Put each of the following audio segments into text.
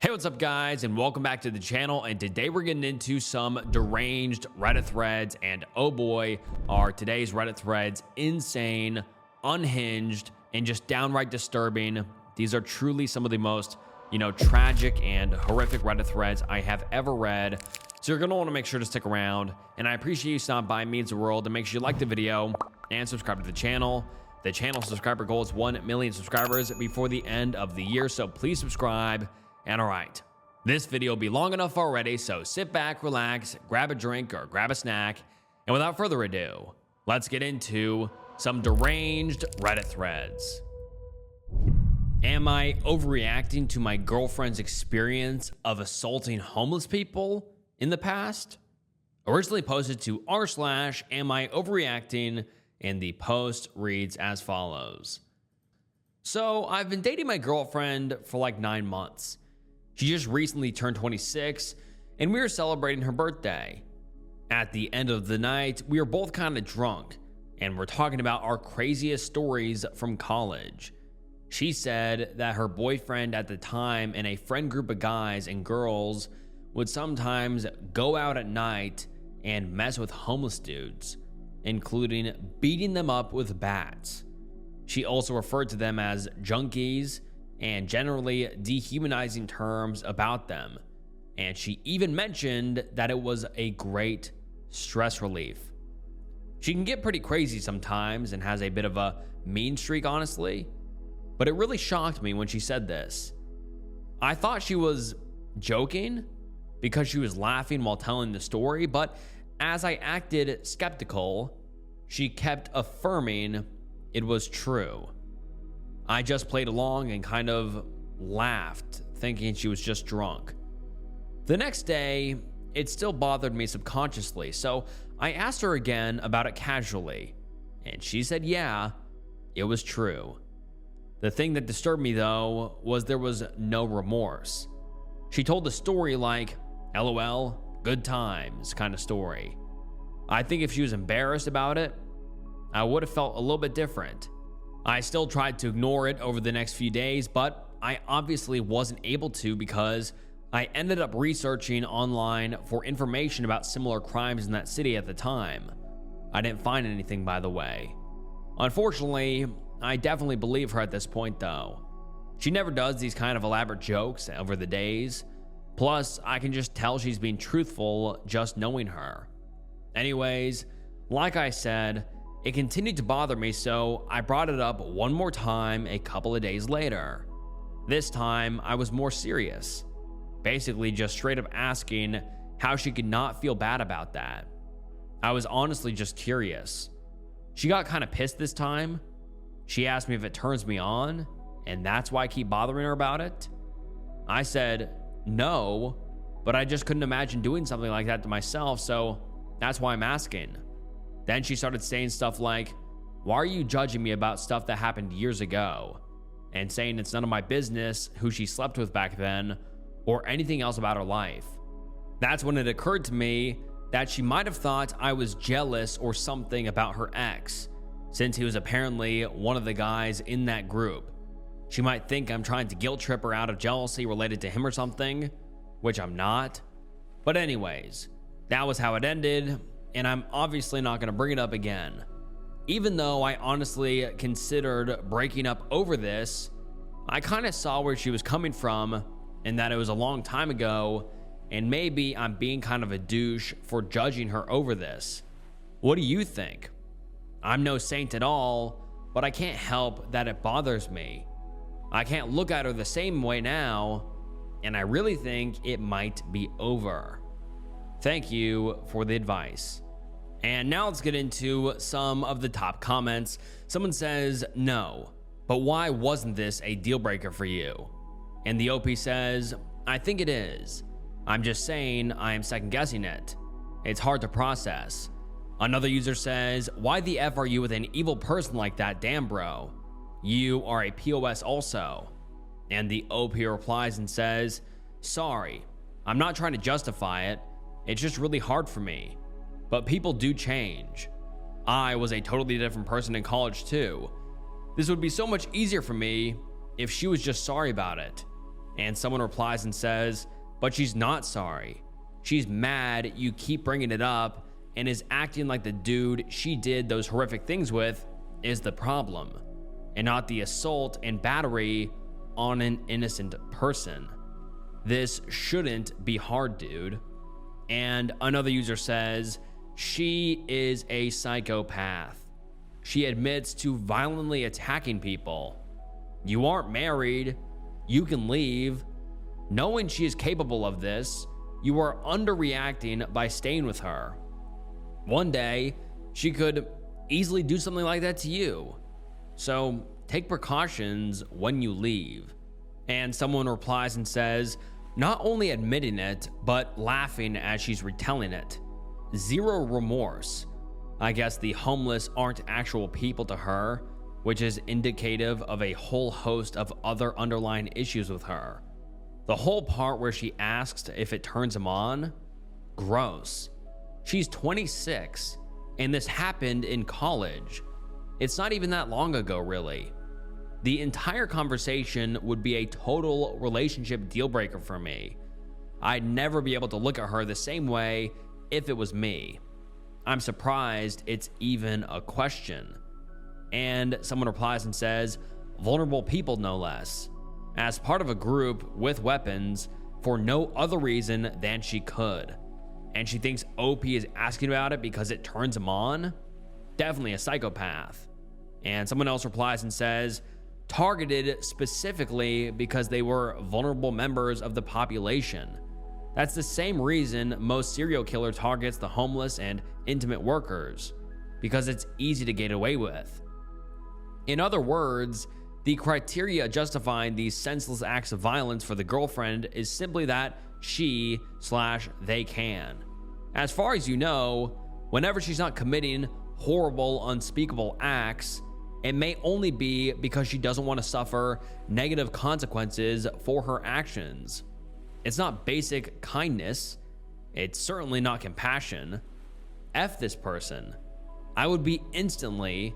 Hey, what's up guys, and welcome back to the channel. And today we're getting into some deranged Reddit threads, and oh boy, are today's Reddit threads insane, unhinged, and just downright disturbing. These are truly some of the most, tragic and horrific Reddit threads I have ever read. So you're gonna want to make sure to stick around, and I appreciate you stopping by. It means the world. And make sure you like the video and subscribe to the channel. The channel subscriber goal is 1 million subscribers before the end of the year, so please subscribe. And all right, this video will be long enough already, so sit back, relax, grab a drink or grab a snack, and without further ado, let's get into some deranged Reddit threads. Am I overreacting to my girlfriend's experience of assaulting homeless people in the past? Originally posted to r/am I overreacting, and the post reads as follows. So I've been dating my girlfriend for like 9 months. She just recently turned 26, and we were celebrating her birthday. At the end of the night, we were both kind of drunk, and we're talking about our craziest stories from college. She said that her boyfriend at the time and a friend group of guys and girls would sometimes go out at night and mess with homeless dudes, including beating them up with bats. She also referred to them as junkies and generally dehumanizing terms about them, and she even mentioned that it was a great stress relief. She can get pretty crazy sometimes and has a bit of a mean streak, honestly, but it really shocked me when she said this. I thought she was joking because she was laughing while telling the story, but as I acted skeptical, she kept affirming it was true. I just played along and kind of laughed, thinking she was just drunk. The next day, it still bothered me subconsciously, so I asked her again about it casually, and she said yeah, it was true. The thing that disturbed me though was there was no remorse. She told the story like, LOL, good times kind of story. I think if she was embarrassed about it, I would have felt a little bit different. I still tried to ignore it over the next few days, but I obviously wasn't able to because I ended up researching online for information about similar crimes in that city at the time. I didn't find anything, by the way. Unfortunately, I definitely believe her at this point though. She never does these kind of elaborate jokes over the days. Plus, I can just tell she's being truthful just knowing her. Anyways, like I said, it continued to bother me, so I brought it up one more time a couple of days later. This time, I was more serious. Basically, just straight up asking how she could not feel bad about that. I was honestly just curious. She got kind of pissed this time. She asked me if it turns me on, and that's why I keep bothering her about it. I said, no, but I just couldn't imagine doing something like that to myself, so that's why I'm asking. Then she started saying stuff like, why are you judging me about stuff that happened years ago? And saying it's none of my business who she slept with back then or anything else about her life. That's when it occurred to me that she might have thought I was jealous or something about her ex, since he was apparently one of the guys in that group. She might think I'm trying to guilt trip her out of jealousy related to him or something, which I'm not. But anyways, that was how it ended. And I'm obviously not going to bring it up again. Even though I honestly considered breaking up over this, I kind of saw where she was coming from and that it was a long time ago, and maybe I'm being kind of a douche for judging her over this. What do you think? I'm no saint at all, but I can't help that it bothers me. I can't look at her the same way now, and I really think it might be over. Thank you for the advice. And now let's get into some of the top comments. Someone says, no, but why wasn't this a deal breaker for you? And the OP says, I think it is. I'm just saying I am second guessing it. It's hard to process. Another user says, why the F are you with an evil person like that? Damn, bro. You are a POS also. And the OP replies and says, sorry, I'm not trying to justify it. It's just really hard for me. But people do change. I was a totally different person in college too. This would be so much easier for me if she was just sorry about it. And someone replies and says, but she's not sorry. She's mad you keep bringing it up and is acting like the dude she did those horrific things with is the problem, and not the assault and battery on an innocent person. This shouldn't be hard, dude. And another user says, she is a psychopath. She admits to violently attacking people. You aren't married. You can leave. Knowing she is capable of this, you are underreacting by staying with her. One day, she could easily do something like that to you. So take precautions when you leave. And someone replies and says, not only admitting it, but laughing as she's retelling it. Zero remorse. I guess the homeless aren't actual people to her, which is indicative of a whole host of other underlying issues with her. The whole part where she asks if it turns him on? Gross. She's 26, and this happened in college. It's not even that long ago, really. The entire conversation would be a total relationship deal breaker for me. I'd never be able to look at her the same way if it was me. I'm surprised it's even a question. And someone replies and says, vulnerable people no less, as part of a group with weapons for no other reason than she could. And she thinks OP is asking about it because it turns him on? Definitely a psychopath. And someone else replies and says, targeted specifically because they were vulnerable members of the population. That's the same reason most serial killer targets the homeless and intimate workers, because it's easy to get away with. In other words, the criteria justifying these senseless acts of violence for the girlfriend is simply that she/they can. As far as you know, whenever she's not committing horrible, unspeakable acts, it may only be because she doesn't want to suffer negative consequences for her actions. It's not basic kindness. It's certainly not compassion. F this person. I would be instantly,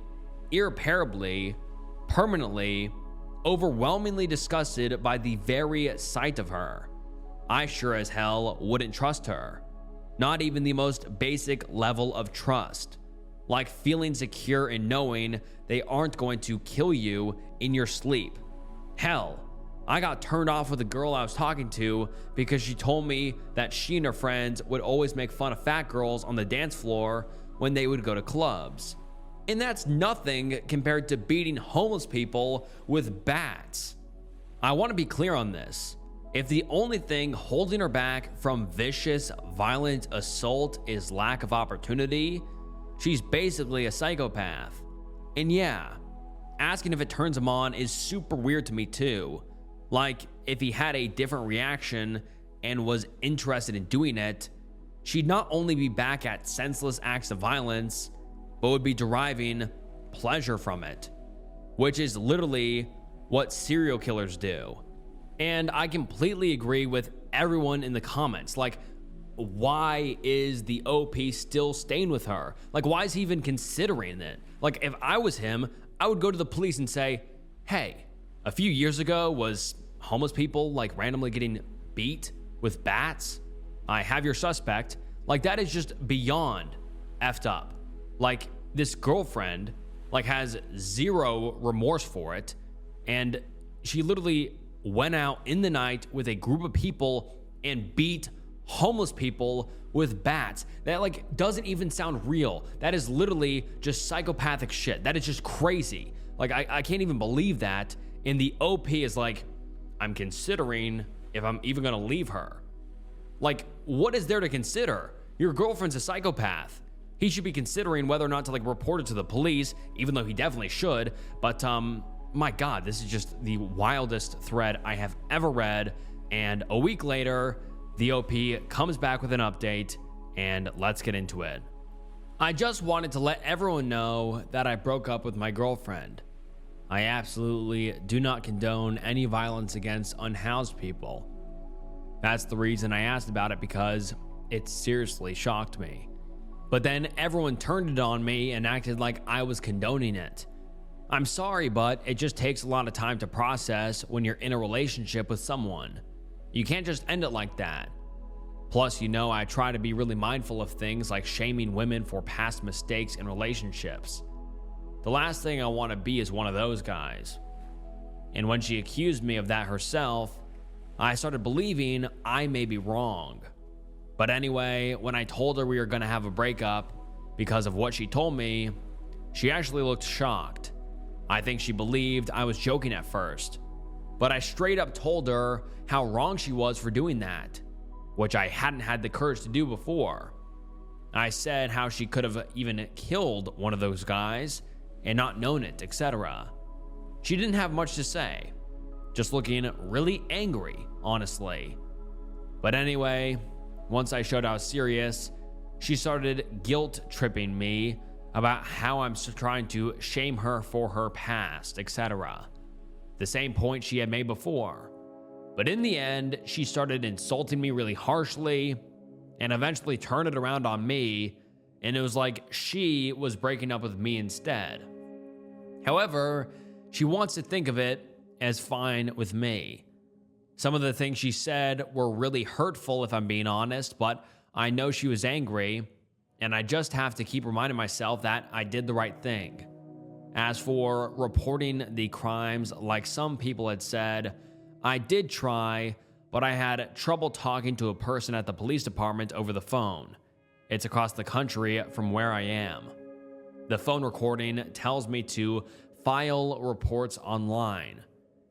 irreparably, permanently, overwhelmingly disgusted by the very sight of her. I sure as hell wouldn't trust her. Not even the most basic level of trust, like feeling secure in knowing they aren't going to kill you in your sleep. Hell, I got turned off with a girl I was talking to because she told me that she and her friends would always make fun of fat girls on the dance floor when they would go to clubs. And that's nothing compared to beating homeless people with bats. I want to be clear on this. If the only thing holding her back from vicious, violent assault is lack of opportunity, she's basically a psychopath. And yeah, asking if it turns him on is super weird to me too. Like, if he had a different reaction and was interested in doing it, she'd not only be back at senseless acts of violence, but would be deriving pleasure from it, which is literally what serial killers do. And I completely agree with everyone in the comments. Like, why is the OP still staying with her? Like, why is he even considering it? Like, if I was him, I would go to the police and say, hey, a few years ago was homeless people like randomly getting beat with bats. I have your suspect. Like, that is just beyond effed up. Like, this girlfriend like has zero remorse for it, and she literally went out in the night with a group of people and beat homeless people with bats. That like doesn't even sound real. That is literally just psychopathic shit. That is just crazy. Like, I can't even believe that. And the OP is like, I'm considering if I'm even gonna leave her. Like, what is there to consider? Your girlfriend's a psychopath. He should be considering whether or not to like report it to the police, even though he definitely should. But my God, this is just the wildest thread I have ever read. And a week later, the OP comes back with an update, and let's get into it. I just wanted to let everyone know that I broke up with my girlfriend. I absolutely do not condone any violence against unhoused people. That's the reason I asked about it, because it seriously shocked me. But then everyone turned it on me and acted like I was condoning it. I'm sorry, but it just takes a lot of time to process when you're in a relationship with someone. You can't just end it like that. Plus, I try to be really mindful of things like shaming women for past mistakes in relationships. The last thing I want to be is one of those guys. And when she accused me of that herself, I started believing I may be wrong. But anyway, when I told her we were going to have a breakup because of what she told me, she actually looked shocked. I think she believed I was joking at first, but I straight up told her how wrong she was for doing that, which I hadn't had the courage to do before. I said how she could have even killed one of those guys and not known it, etc. She didn't have much to say, just looking really angry, honestly. But anyway, once I showed I was serious, she started guilt tripping me about how I'm trying to shame her for her past, etc. The same point she had made before. But in the end, she started insulting me really harshly and eventually turned it around on me, and it was like she was breaking up with me instead. However, she wants to think of it as fine with me. Some of the things she said were really hurtful, if I'm being honest, but I know she was angry, and I just have to keep reminding myself that I did the right thing. As for reporting the crimes, like some people had said, I did try, but I had trouble talking to a person at the police department over the phone. It's across the country from where I am. The phone recording tells me to file reports online.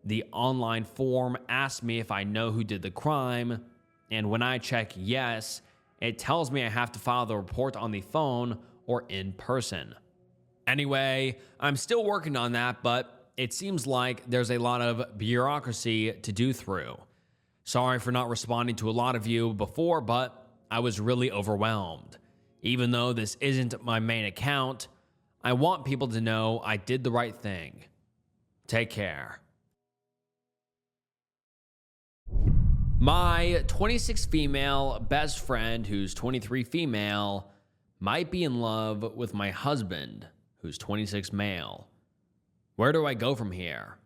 The online form asks me if I know who did the crime, and when I check yes, it tells me I have to file the report on the phone or in person. Anyway, I'm still working on that, but it seems like there's a lot of bureaucracy to do through. Sorry for not responding to a lot of you before, but I was really overwhelmed. Even though this isn't my main account, I want people to know I did the right thing. Take care. My 26 female best friend, who's 23 female, might be in love with my husband, who's 26 male. Where do I go from here?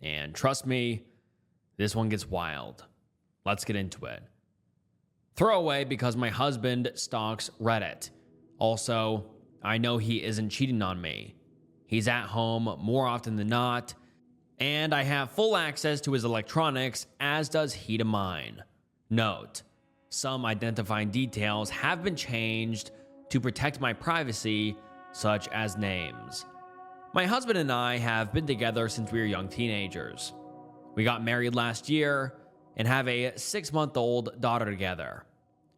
And trust me, this one gets wild. Let's get into it. Throwaway because my husband stalks Reddit. Also, I know he isn't cheating on me. He's at home more often than not, and I have full access to his electronics, as does he to mine. Note, some identifying details have been changed to protect my privacy, such as names. My husband and I have been together since we were young teenagers. We got married last year and have a 6-month-old daughter together.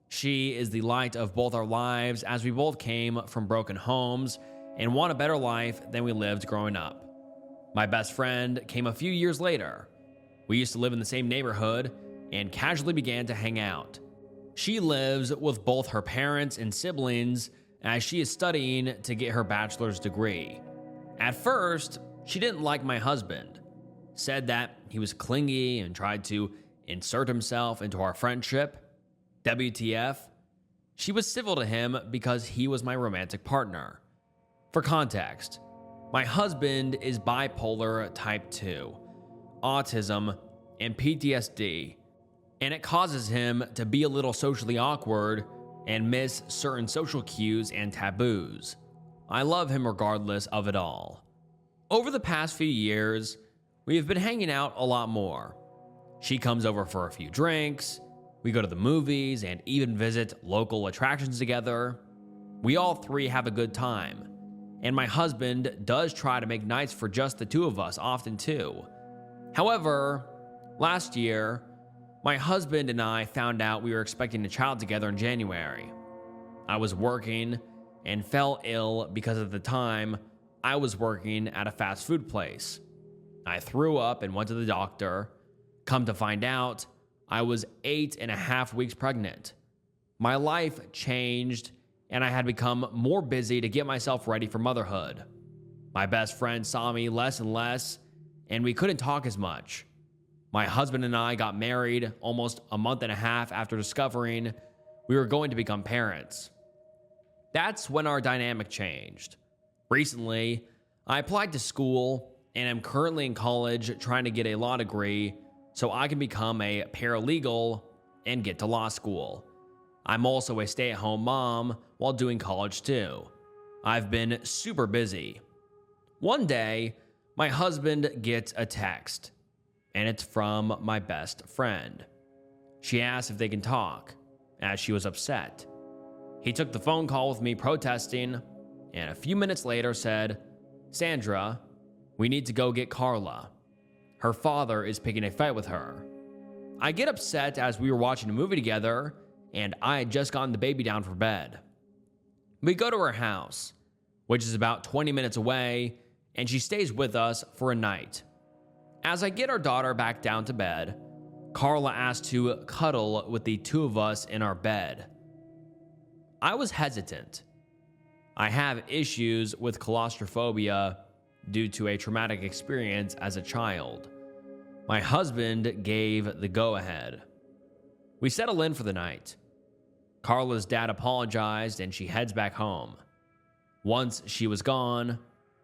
She is the light of both our lives, as we both came from broken homes and want a better life than we lived growing up. My best friend came a few years later. We used to live in the same neighborhood and casually began to hang out. She lives with both her parents and siblings as she is studying to get her bachelor's degree. At first, she didn't like my husband, said that he was clingy and tried to insert himself into our friendship. WTF? She was civil to him because he was my romantic partner. For context, my husband is bipolar type 2, autism, and PTSD, and it causes him to be a little socially awkward and miss certain social cues and taboos. I love him regardless of it all. Over the past few years, we have been hanging out a lot more. She comes over for a few drinks, we go to the movies, and even visit local attractions together. We all three have a good time. And my husband does try to make nights for just the two of us often too. However, last year, my husband and I found out we were expecting a child together in January. I was working and fell ill because at the time, I was working at a fast food place. I threw up and went to the doctor. Come to find out, I was 8.5 weeks pregnant. My life changed, and I had become more busy to get myself ready for motherhood. My best friend saw me less and less, and we couldn't talk as much. My husband and I got married almost a month and a half after discovering we were going to become parents. That's when our dynamic changed. Recently, I applied to school and am currently in college trying to get a law degree so I can become a paralegal and get to law school. I'm also a stay-at-home mom while doing college too. I've been super busy. One day, my husband gets a text, and it's from my best friend. She asks if they can talk, as she was upset. He took the phone call with me protesting, and a few minutes later said, "Sandra, we need to go get Carla. Her father is picking a fight with her." I get upset as we were watching a movie together, and I had just gotten the baby down for bed. We go to her house, which is about 20 minutes away, and she stays with us for a night. As I get our daughter back down to bed, Carla asked to cuddle with the two of us in our bed. I was hesitant. I have issues with claustrophobia due to a traumatic experience as a child. My husband gave the go-ahead. We settle in for the night. Carla's dad apologized and she heads back home. Once she was gone,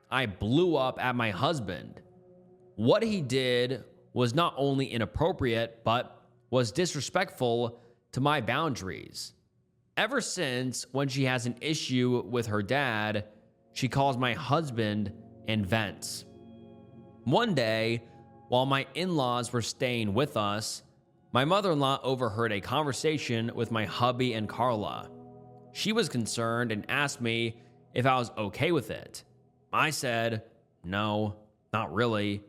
I blew up at my husband. What he did was not only inappropriate, but was disrespectful to my boundaries. Ever since, when she has an issue with her dad, she calls my husband and vents. One day, while my in-laws were staying with us, my mother-in-law overheard a conversation with my hubby and Carla. She was concerned and asked me if I was okay with it. I said, no, not really.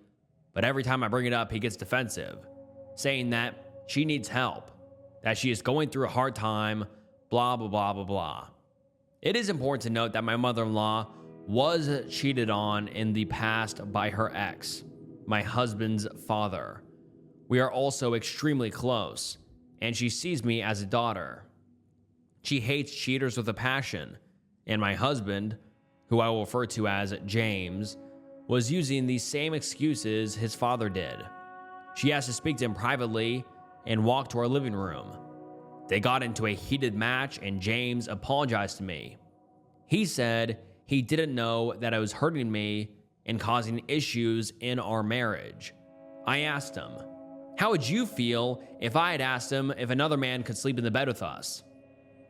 But every time I bring it up, he gets defensive, saying that she needs help, that she is going through a hard time, blah, blah, blah, blah, blah. It is important to note that my mother-in-law was cheated on in the past by her ex, my husband's father. We are also extremely close, and she sees me as a daughter. She hates cheaters with a passion, and my husband, who I will refer to as James, was using the same excuses his father did. She asked to speak to him privately and walked to our living room. They got into a heated match and James apologized to me. He said he didn't know that I was hurting me and causing issues in our marriage. I asked him, how would you feel if I had asked him if another man could sleep in the bed with us?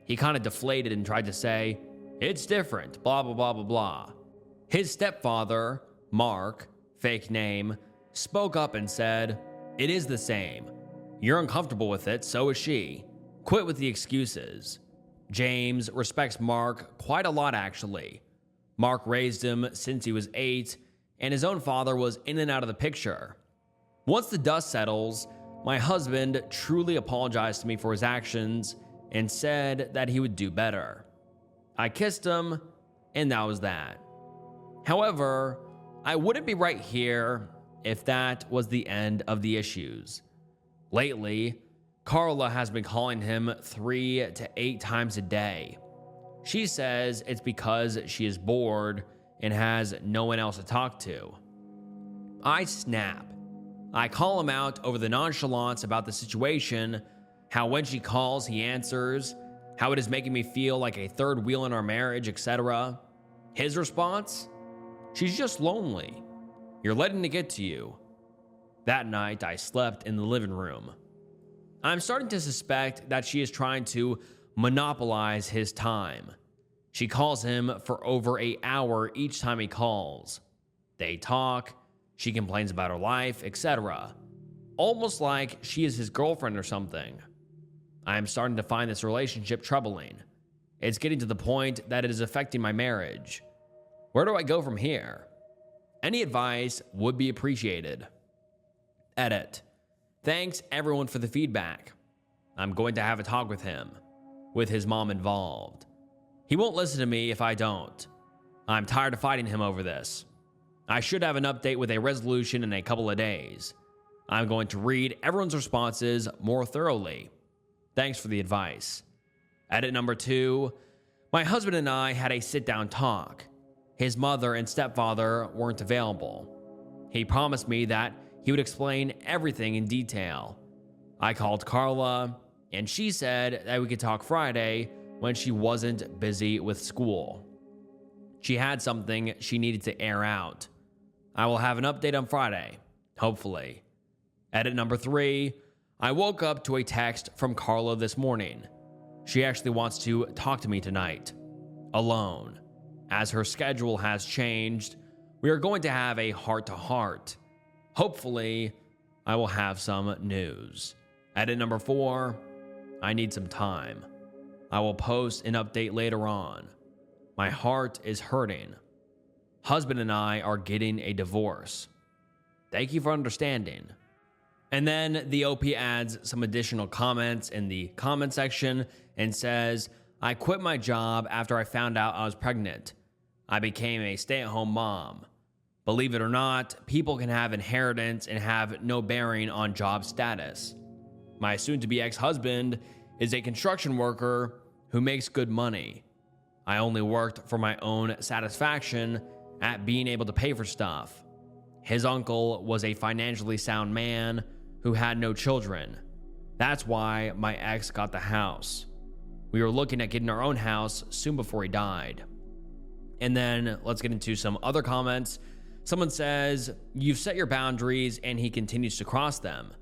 He kind of deflated and tried to say, it's different, blah, blah, blah, blah, blah. His stepfather, Mark, fake name, spoke up and said, it is the same. You're uncomfortable with it, so is she. Quit with the excuses. James respects Mark quite a lot, actually. Mark raised him since he was 8, and his own father was in and out of the picture. Once the dust settles, my husband truly apologized to me for his actions and said that he would do better. I kissed him, and that was that. However, I wouldn't be right here if that was the end of the issues. Lately, Carla has been calling him 3 to 8 times a day. She says it's because she is bored and has no one else to talk to. I snap. I call him out over the nonchalance about the situation, how when she calls, he answers, how it is making me feel like a third wheel in our marriage, etc. His response? She's just lonely. You're letting it get to you. That night, I slept in the living room. I'm starting to suspect that she is trying to monopolize his time. She calls him for over an hour each time he calls. They talk, she complains about her life, etc. Almost like she is his girlfriend or something. I am starting to find this relationship troubling. It's getting to the point that it is affecting my marriage. Where do I go from here? Any advice would be appreciated. Edit. Thanks everyone for the feedback. I'm going to have a talk with him, with his mom involved. He won't listen to me if I don't. I'm tired of fighting him over this. I should have an update with a resolution in a couple of days. I'm going to read everyone's responses more thoroughly. Thanks for the advice. Edit number 2. My husband and I had a sit-down talk. His mother and stepfather weren't available. He promised me that he would explain everything in detail. I called Carla, and she said that we could talk Friday when she wasn't busy with school. She had something she needed to air out. I will have an update on Friday, hopefully. Edit number 3. I woke up to a text from Carla this morning. She actually wants to talk to me tonight, alone. As her schedule has changed, we are going to have a heart-to-heart. Hopefully, I will have some news. Edit number 4. I need some time. I will post an update later on. My heart is hurting. Husband and I are getting a divorce. Thank you for understanding. And then the OP adds some additional comments in the comment section and says, I quit my job after I found out I was pregnant. I became a stay-at-home mom. Believe it or not, people can have inheritance and have no bearing on job status. My soon-to-be ex-husband is a construction worker who makes good money. I only worked for my own satisfaction at being able to pay for stuff. His uncle was a financially sound man who had no children. That's why my ex got the house. We were looking at getting our own house soon before he died. And then let's get into some other comments. Someone says, you've set your boundaries and he continues to cross them.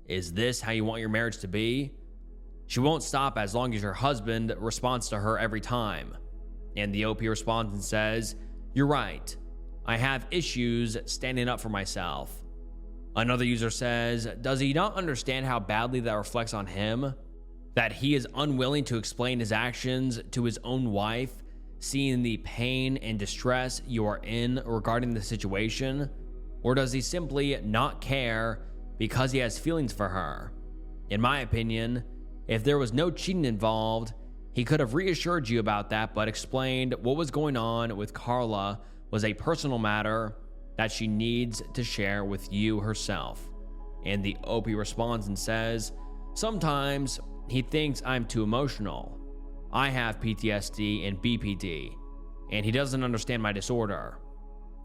Is this how you want your marriage to be? She won't stop as long as your husband responds to her every time. And the OP responds and says, you're right. I have issues standing up for myself. Another user says, does he not understand how badly that reflects on him? That he is unwilling to explain his actions to his own wife, seeing the pain and distress you are in regarding the situation? Or does he simply not care because he has feelings for her? In my opinion, if there was no cheating involved, he could have reassured you about that, but explained what was going on with Carla was a personal matter that she needs to share with you herself. And the OP responds and says, sometimes he thinks I'm too emotional. I have PTSD and BPD, and he doesn't understand my disorder.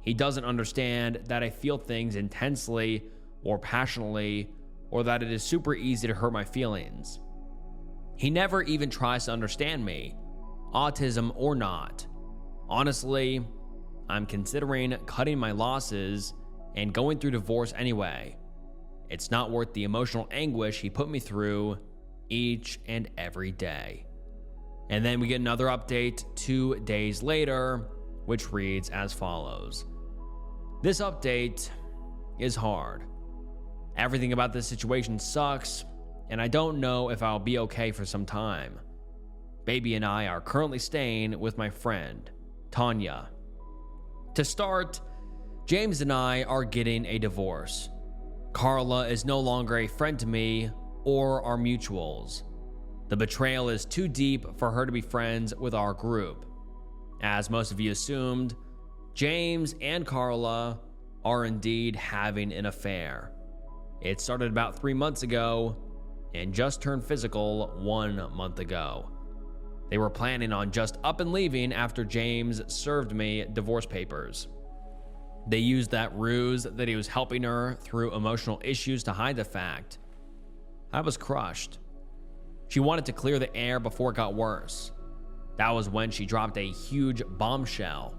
He doesn't understand that I feel things intensely or passionately, or that it is super easy to hurt my feelings. He never even tries to understand me, autism or not. Honestly, I'm considering cutting my losses and going through divorce anyway. It's not worth the emotional anguish he put me through each and every day. And then we get another update 2 days later, which reads as follows. This update is hard. Everything about this situation sucks, and I don't know if I'll be okay for some time. Baby and I are currently staying with my friend, Tanya. To start, James and I are getting a divorce. Carla is no longer a friend to me or our mutuals. The betrayal is too deep for her to be friends with our group. As most of you assumed, James and Carla are indeed having an affair. It started about 3 months ago and just turned physical 1 month ago. They were planning on just up and leaving after James served me divorce papers. They used that ruse that he was helping her through emotional issues to hide the fact. I was crushed. She wanted to clear the air before it got worse. That was when she dropped a huge bombshell.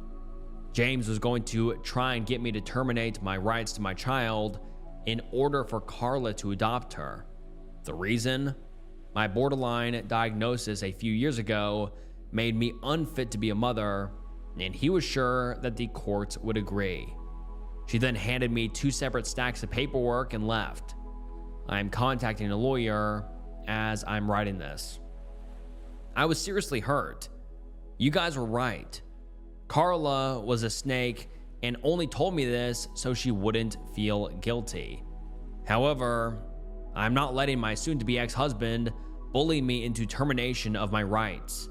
James was going to try and get me to terminate my rights to my child in order for Carla to adopt her. The reason? My borderline diagnosis a few years ago made me unfit to be a mother, and he was sure that the courts would agree. She then handed me 2 separate stacks of paperwork and left. I am contacting a lawyer as I'm writing this. I was seriously hurt. You guys were right. Carla was a snake and only told me this so she wouldn't feel guilty. However, I'm not letting my soon-to-be ex-husband bully me into termination of my rights.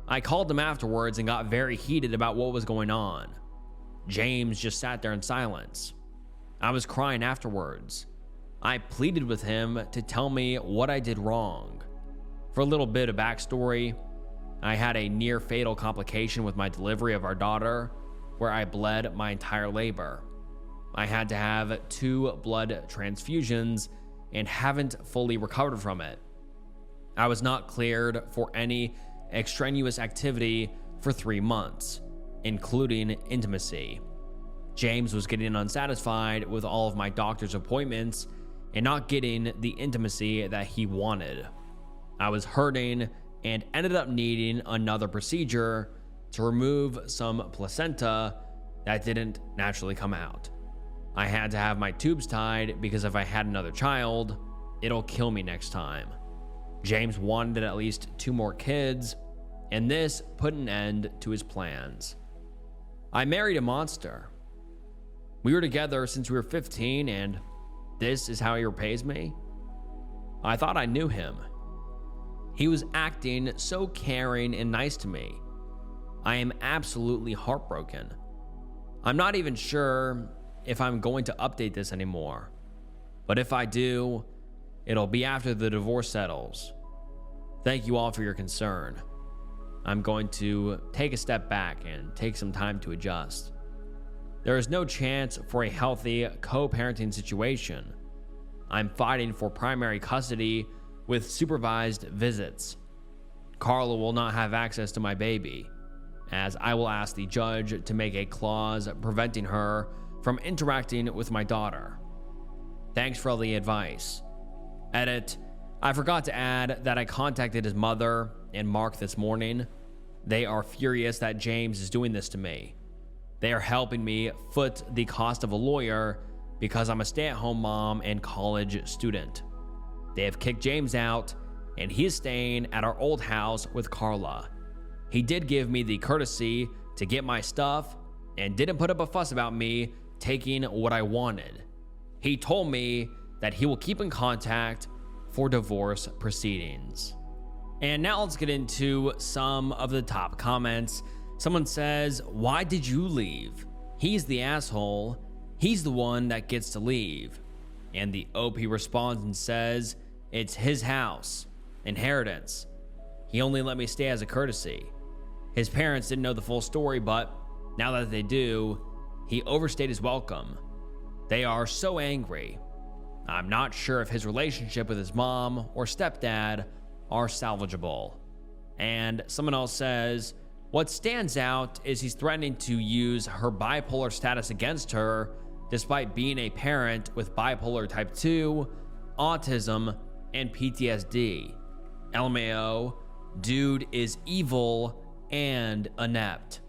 I called him afterwards and got very heated about what was going on. James just sat there in silence. I was crying afterwards. I pleaded with him to tell me what I did wrong. For a little bit of backstory, I had a near fatal complication with my delivery of our daughter, where I bled my entire labor. I had to have 2 blood transfusions and haven't fully recovered from it. I was not cleared for any extraneous activity for 3 months. including intimacy. James was getting unsatisfied with all of my doctor's appointments and not getting the intimacy that he wanted. I was hurting and ended up needing another procedure to remove some placenta that didn't naturally come out. I had to have my tubes tied because if I had another child, it'll kill me next time. James wanted at least 2 more kids, and this put an end to his plans. I married a monster. We were together since we were 15, and this is how he repays me? I thought I knew him. He was acting so caring and nice to me. I am absolutely heartbroken. I'm not even sure if I'm going to update this anymore, but if I do, it'll be after the divorce settles. Thank you all for your concern. I'm going to take a step back and take some time to adjust. There is no chance for a healthy co-parenting situation. I'm fighting for primary custody with supervised visits. Carla will not have access to my baby, as I will ask the judge to make a clause preventing her from interacting with my daughter. Thanks for all the advice. Edit. I forgot to add that I contacted his mother and Mark this morning. They are furious that James is doing this to me. They are helping me foot the cost of a lawyer because I'm a stay-at-home mom and college student. They have kicked James out, and he is staying at our old house with Carla. He did give me the courtesy to get my stuff and didn't put up a fuss about me taking what I wanted. He told me that he will keep in contact for divorce proceedings. And now let's get into some of the top comments. Someone says, "Why did you leave? He's the asshole. He's the one that gets to leave." And the OP responds and says, "It's his house. Inheritance. He only let me stay as a courtesy. His parents didn't know the full story, but now that they do, he overstayed his welcome. They are so angry. I'm not sure if his relationship with his mom or stepdad are salvageable." And someone else says, "What stands out is he's threatening to use her bipolar status against her despite being a parent with bipolar type 2, autism, and PTSD. LMAO, dude is evil and inept."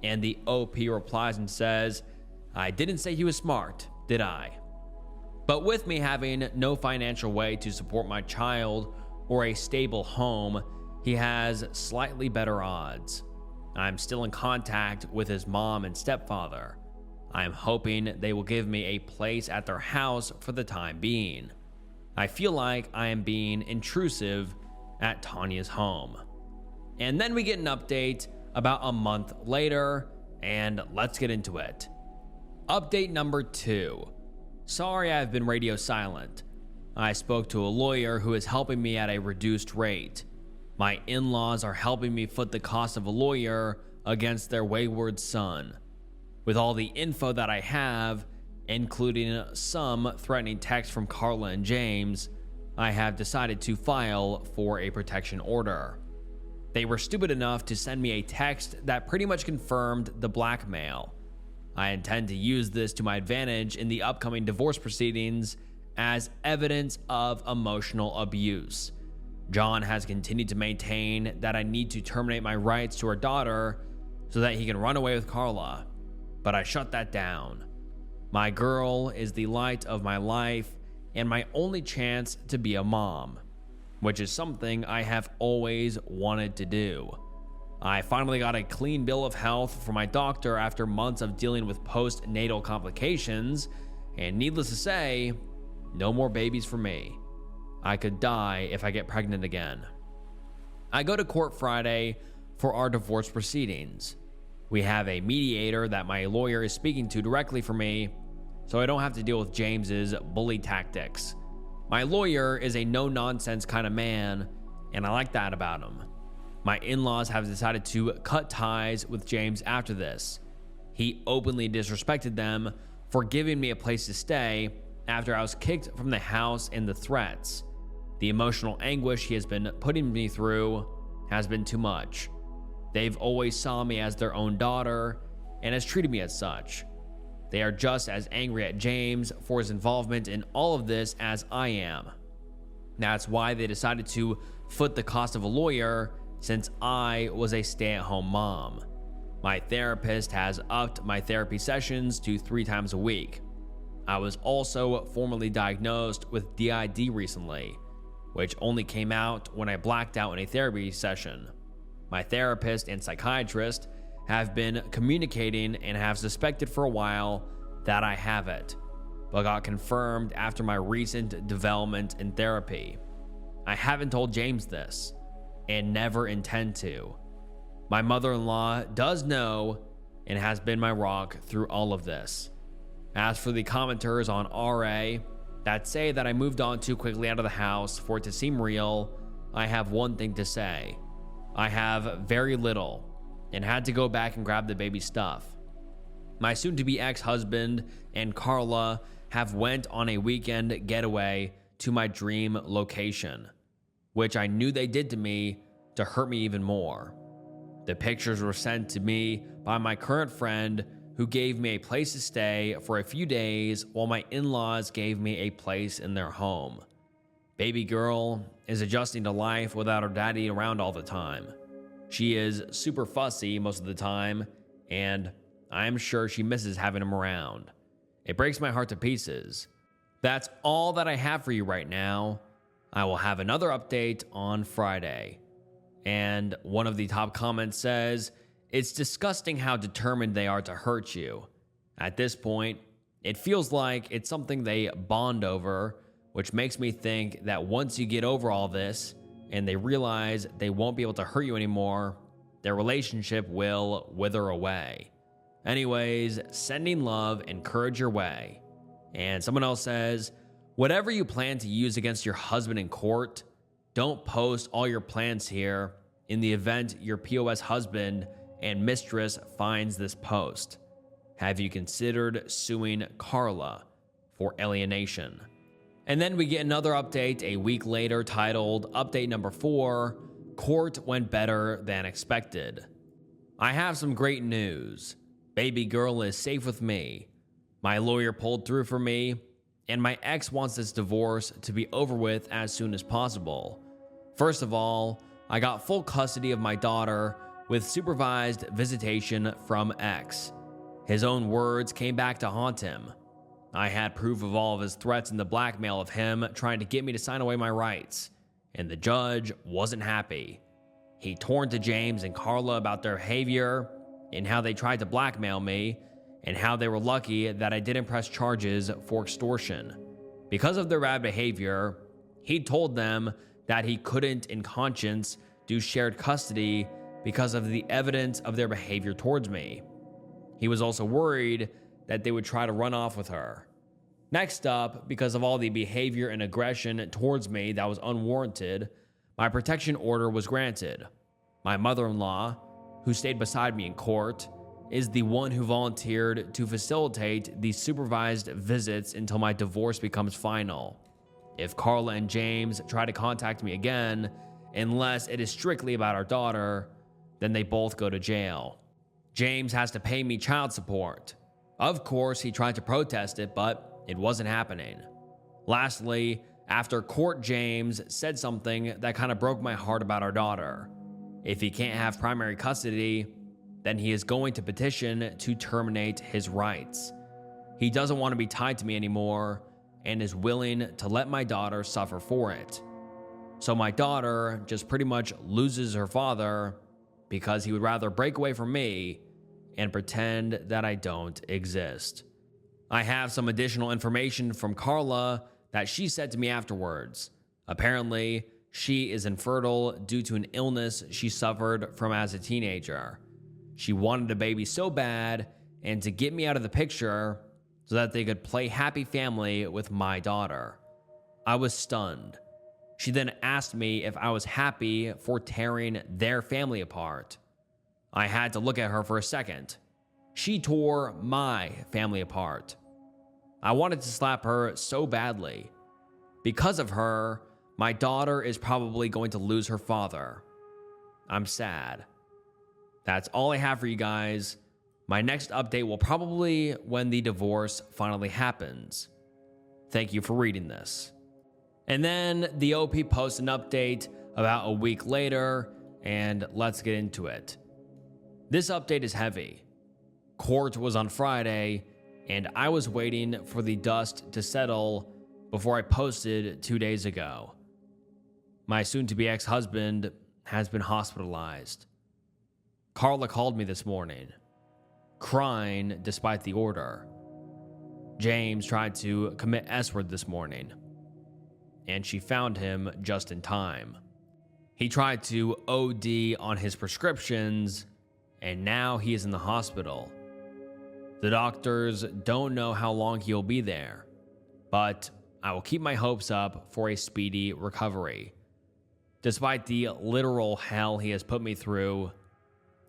And the OP replies and says, "I didn't say he was smart, did I? But with me having no financial way to support my child or a stable home, he has slightly better odds. I'm still in contact with his mom and stepfather. I'm hoping they will give me a place at their house for the time being. I feel like I am being intrusive at Tanya's home." And then we get an update about a month later, and let's get into it. Update number 2. Sorry I've been radio silent. I spoke to a lawyer who is helping me at a reduced rate. My in-laws are helping me foot the cost of a lawyer against their wayward son. With all the info that I have, including some threatening texts from Carla and James, I have decided to file for a protection order. They were stupid enough to send me a text that pretty much confirmed the blackmail. I intend to use this to my advantage in the upcoming divorce proceedings as evidence of emotional abuse. John has continued to maintain that I need to terminate my rights to our daughter so that he can run away with Carla, but I shut that down. My girl is the light of my life and my only chance to be a mom, which is something I have always wanted to do. I finally got a clean bill of health from my doctor after months of dealing with postnatal complications, and needless to say, no more babies for me. I could die if I get pregnant again. I go to court Friday for our divorce proceedings. We have a mediator that my lawyer is speaking to directly for me, so I don't have to deal with James's bully tactics. My lawyer is a no-nonsense kind of man, and I like that about him. My in-laws have decided to cut ties with James after this. He openly disrespected them for giving me a place to stay after I was kicked from the house and the threats. The emotional anguish he has been putting me through has been too much. They've always saw me as their own daughter and has treated me as such. They are just as angry at James for his involvement in all of this as I am. That's why they decided to foot the cost of a lawyer since I was a stay-at-home mom. My therapist has upped my therapy sessions to 3 times a week. I was also formally diagnosed with DID recently, which only came out when I blacked out in a therapy session. My therapist and psychiatrist have been communicating and have suspected for a while that I have it, but got confirmed after my recent development in therapy. I haven't told James this, and never intend to. My mother-in-law does know and has been my rock through all of this. As for the commenters on RA that say that I moved on too quickly out of the house for it to seem real, I have one thing to say. I have very little and had to go back and grab the baby stuff. My soon-to-be ex-husband and Carla have went on a weekend getaway to my dream location, which I knew they did to me to hurt me even more. The pictures were sent to me by my current friend who gave me a place to stay for a few days while my in-laws gave me a place in their home. Baby girl is adjusting to life without her daddy around all the time. She is super fussy most of the time, and I am sure she misses having him around. It breaks my heart to pieces. That's all that I have for you right now. I will have another update on Friday. And one of the top comments says, "It's disgusting how determined they are to hurt you. At this point, it feels like it's something they bond over, which makes me think that once you get over all this and they realize they won't be able to hurt you anymore, their relationship will wither away. Anyways, sending love and courage your way." And someone else says, "Whatever you plan to use against your husband in court, don't post all your plans here in the event your POS husband and mistress finds this post. Have you considered suing Carla for alienation?" And then we get another update a week later titled Update Number 4, Court Went Better Than Expected. I have some great news. Baby girl is safe with me. My lawyer pulled through for me, and my ex wants this divorce to be over with as soon as possible. First of all, I got full custody of my daughter with supervised visitation from ex. His own words came back to haunt him. I had proof of all of his threats and the blackmail of him trying to get me to sign away my rights, and the judge wasn't happy. He torn to James and Carla about their behavior and how they tried to blackmail me, and how they were lucky that I didn't press charges for extortion. Because of their bad behavior, he told them that he couldn't in conscience do shared custody because of the evidence of their behavior towards me. He was also worried that they would try to run off with her. Next up, because of all the behavior and aggression towards me that was unwarranted, my protection order was granted. My mother-in-law, who stayed beside me in court, is the one who volunteered to facilitate the supervised visits until my divorce becomes final. If Carla and James try to contact me again, unless it is strictly about our daughter, then they both go to jail. James has to pay me child support. Of course, he tried to protest it, but it wasn't happening. Lastly, after court, James said something that kind of broke my heart about our daughter. If he can't have primary custody, then he is going to petition to terminate his rights. He doesn't want to be tied to me anymore and is willing to let my daughter suffer for it. So my daughter just pretty much loses her father because he would rather break away from me and pretend that I don't exist. I have some additional information from Carla that she said to me afterwards. Apparently, she is infertile due to an illness she suffered from as a teenager. She wanted a baby so bad and to get me out of the picture so that they could play happy family with my daughter. I was stunned. She then asked me if I was happy for tearing their family apart. I had to look at her for a second. She tore my family apart. I wanted to slap her so badly. Because of her, my daughter is probably going to lose her father. I'm sad. That's all I have for you guys. My next update will probably when the divorce finally happens. Thank you for reading this. And then the OP posts an update about a week later, and let's get into it. This update is heavy. Court was on Friday, and I was waiting for the dust to settle before I posted 2 days ago. My soon-to-be ex-husband has been hospitalized. Carla called me this morning, crying despite the order. James tried to commit S-word this morning, and she found him just in time. He tried to OD on his prescriptions, and now he is in the hospital. The doctors don't know how long he'll be there, but I will keep my hopes up for a speedy recovery. Despite the literal hell he has put me through,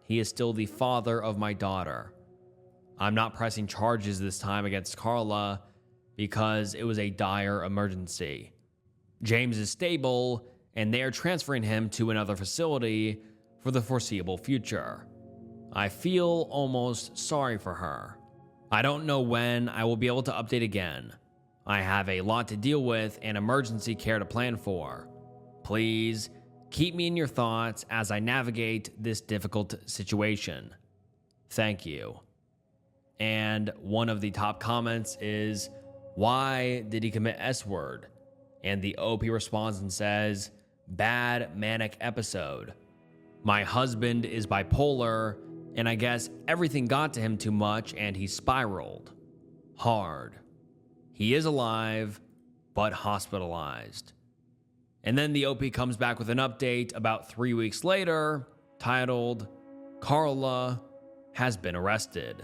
he is still the father of my daughter. I'm not pressing charges this time against Carla because it was a dire emergency. James is stable, and they are transferring him to another facility for the foreseeable future. I feel almost sorry for her. I don't know when I will be able to update again. I have a lot to deal with and emergency care to plan for. Please keep me in your thoughts as I navigate this difficult situation. Thank you. And one of the top comments is, why did he commit S-word? And the OP responds and says, bad manic episode. My husband is bipolar, and I guess everything got to him too much and he spiraled. Hard. He is alive, but hospitalized. And then the OP comes back with an update about 3 weeks later, titled, Carla has been arrested.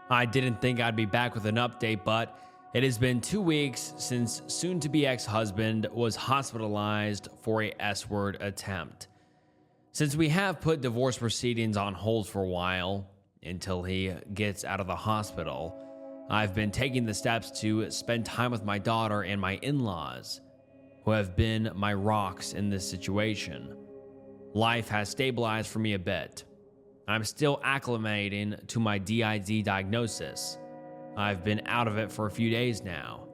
I didn't think I'd be back with an update, but it has been 2 weeks since soon-to-be ex-husband was hospitalized for a S-word attempt. Since we have put divorce proceedings on hold for a while, until he gets out of the hospital, I've been taking the steps to spend time with my daughter and my in-laws, who have been my rocks in this situation. Life has stabilized for me a bit. I'm still acclimating to my DID diagnosis. I've been out of it for a few days now,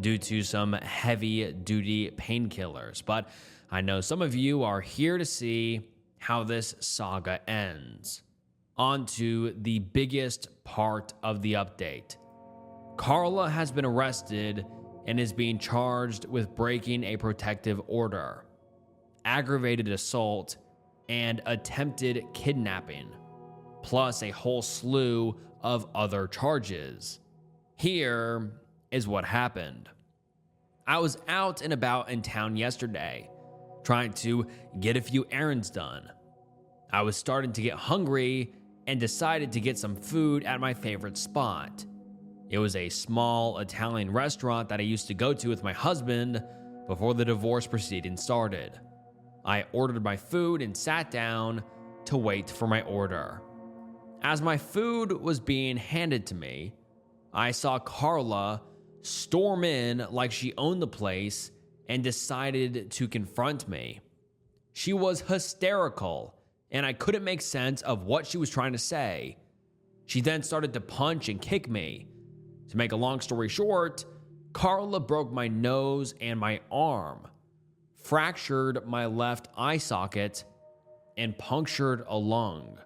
due to some heavy-duty painkillers, but I know some of you are here to see how this saga ends. On to the biggest part of the update. Carla has been arrested and is being charged with breaking a protective order, aggravated assault, and attempted kidnapping, plus a whole slew of other charges. Here is what happened. I was out and about in town yesterday, trying to get a few errands done. I was starting to get hungry and decided to get some food at my favorite spot. It was a small Italian restaurant that I used to go to with my husband before the divorce proceedings started. I ordered my food and sat down to wait for my order. As my food was being handed to me, I saw Carla storm in like she owned the place and decided to confront me. She was hysterical, and I couldn't make sense of what she was trying to say. She then started to punch and kick me. To make a long story short, Carla broke my nose and my arm, fractured my left eye socket, and punctured a lung.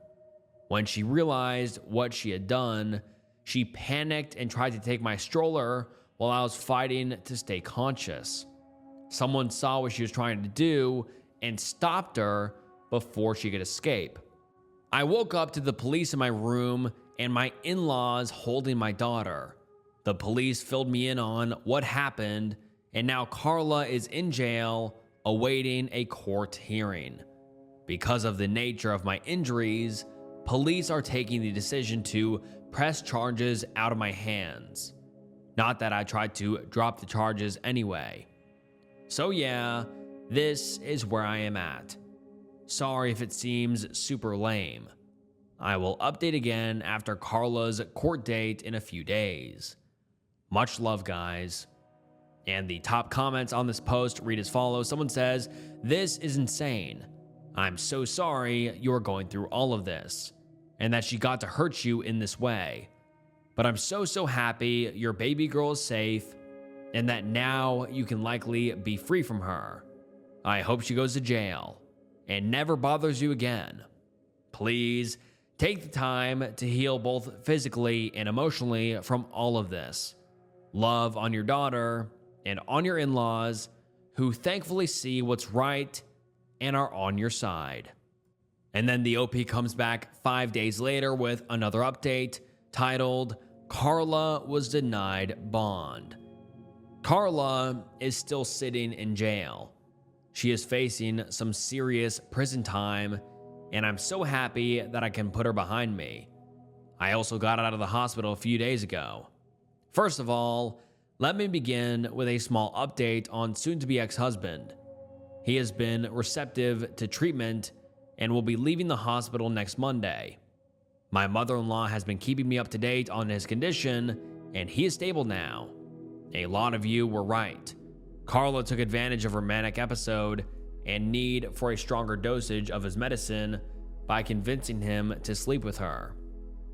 When she realized what she had done, she panicked and tried to take my stroller while I was fighting to stay conscious. Someone saw what she was trying to do and stopped her before she could escape. I woke up to the police in my room and my in-laws holding my daughter. The police filled me in on what happened, and now Carla is in jail awaiting a court hearing. Because of the nature of my injuries, police are taking the decision to press charges out of my hands. Not that I tried to drop the charges anyway. So yeah, this is where I am at. Sorry if it seems super lame. I will update again after Carla's court date in a few days. Much love, guys. And the top comments on this post read as follows. Someone says, "This is insane. I'm so sorry you're going through all of this, and that she got to hurt you in this way. But I'm so happy your baby girl is safe, and that now you can likely be free from her. I hope she goes to jail and never bothers you again. Please take the time to heal both physically and emotionally from all of this. Love on your daughter and on your in-laws, who thankfully see what's right and are on your side." And then the OP comes back 5 days later with another update titled, "Carla was denied bond." Carla is still sitting in jail. She is facing some serious prison time, and I'm so happy that I can put her behind me. I also got out of the hospital a few days ago. First of all, let me begin with a small update on soon-to-be ex-husband. He has been receptive to treatment and will be leaving the hospital next Monday. My mother-in-law has been keeping me up to date on his condition, and he is stable now. A lot of you were right. Carla took advantage of her manic episode and need for a stronger dosage of his medicine by convincing him to sleep with her.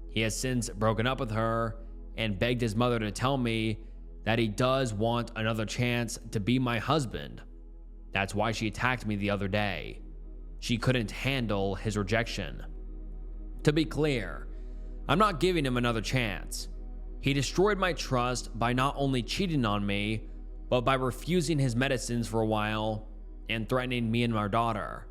He has since broken up with her and begged his mother to tell me that he does want another chance to be my husband. That's why she attacked me the other day. She couldn't handle his rejection. To be clear, I'm not giving him another chance. He destroyed my trust by not only cheating on me, but by refusing his medicines for a while and threatening me and our daughter.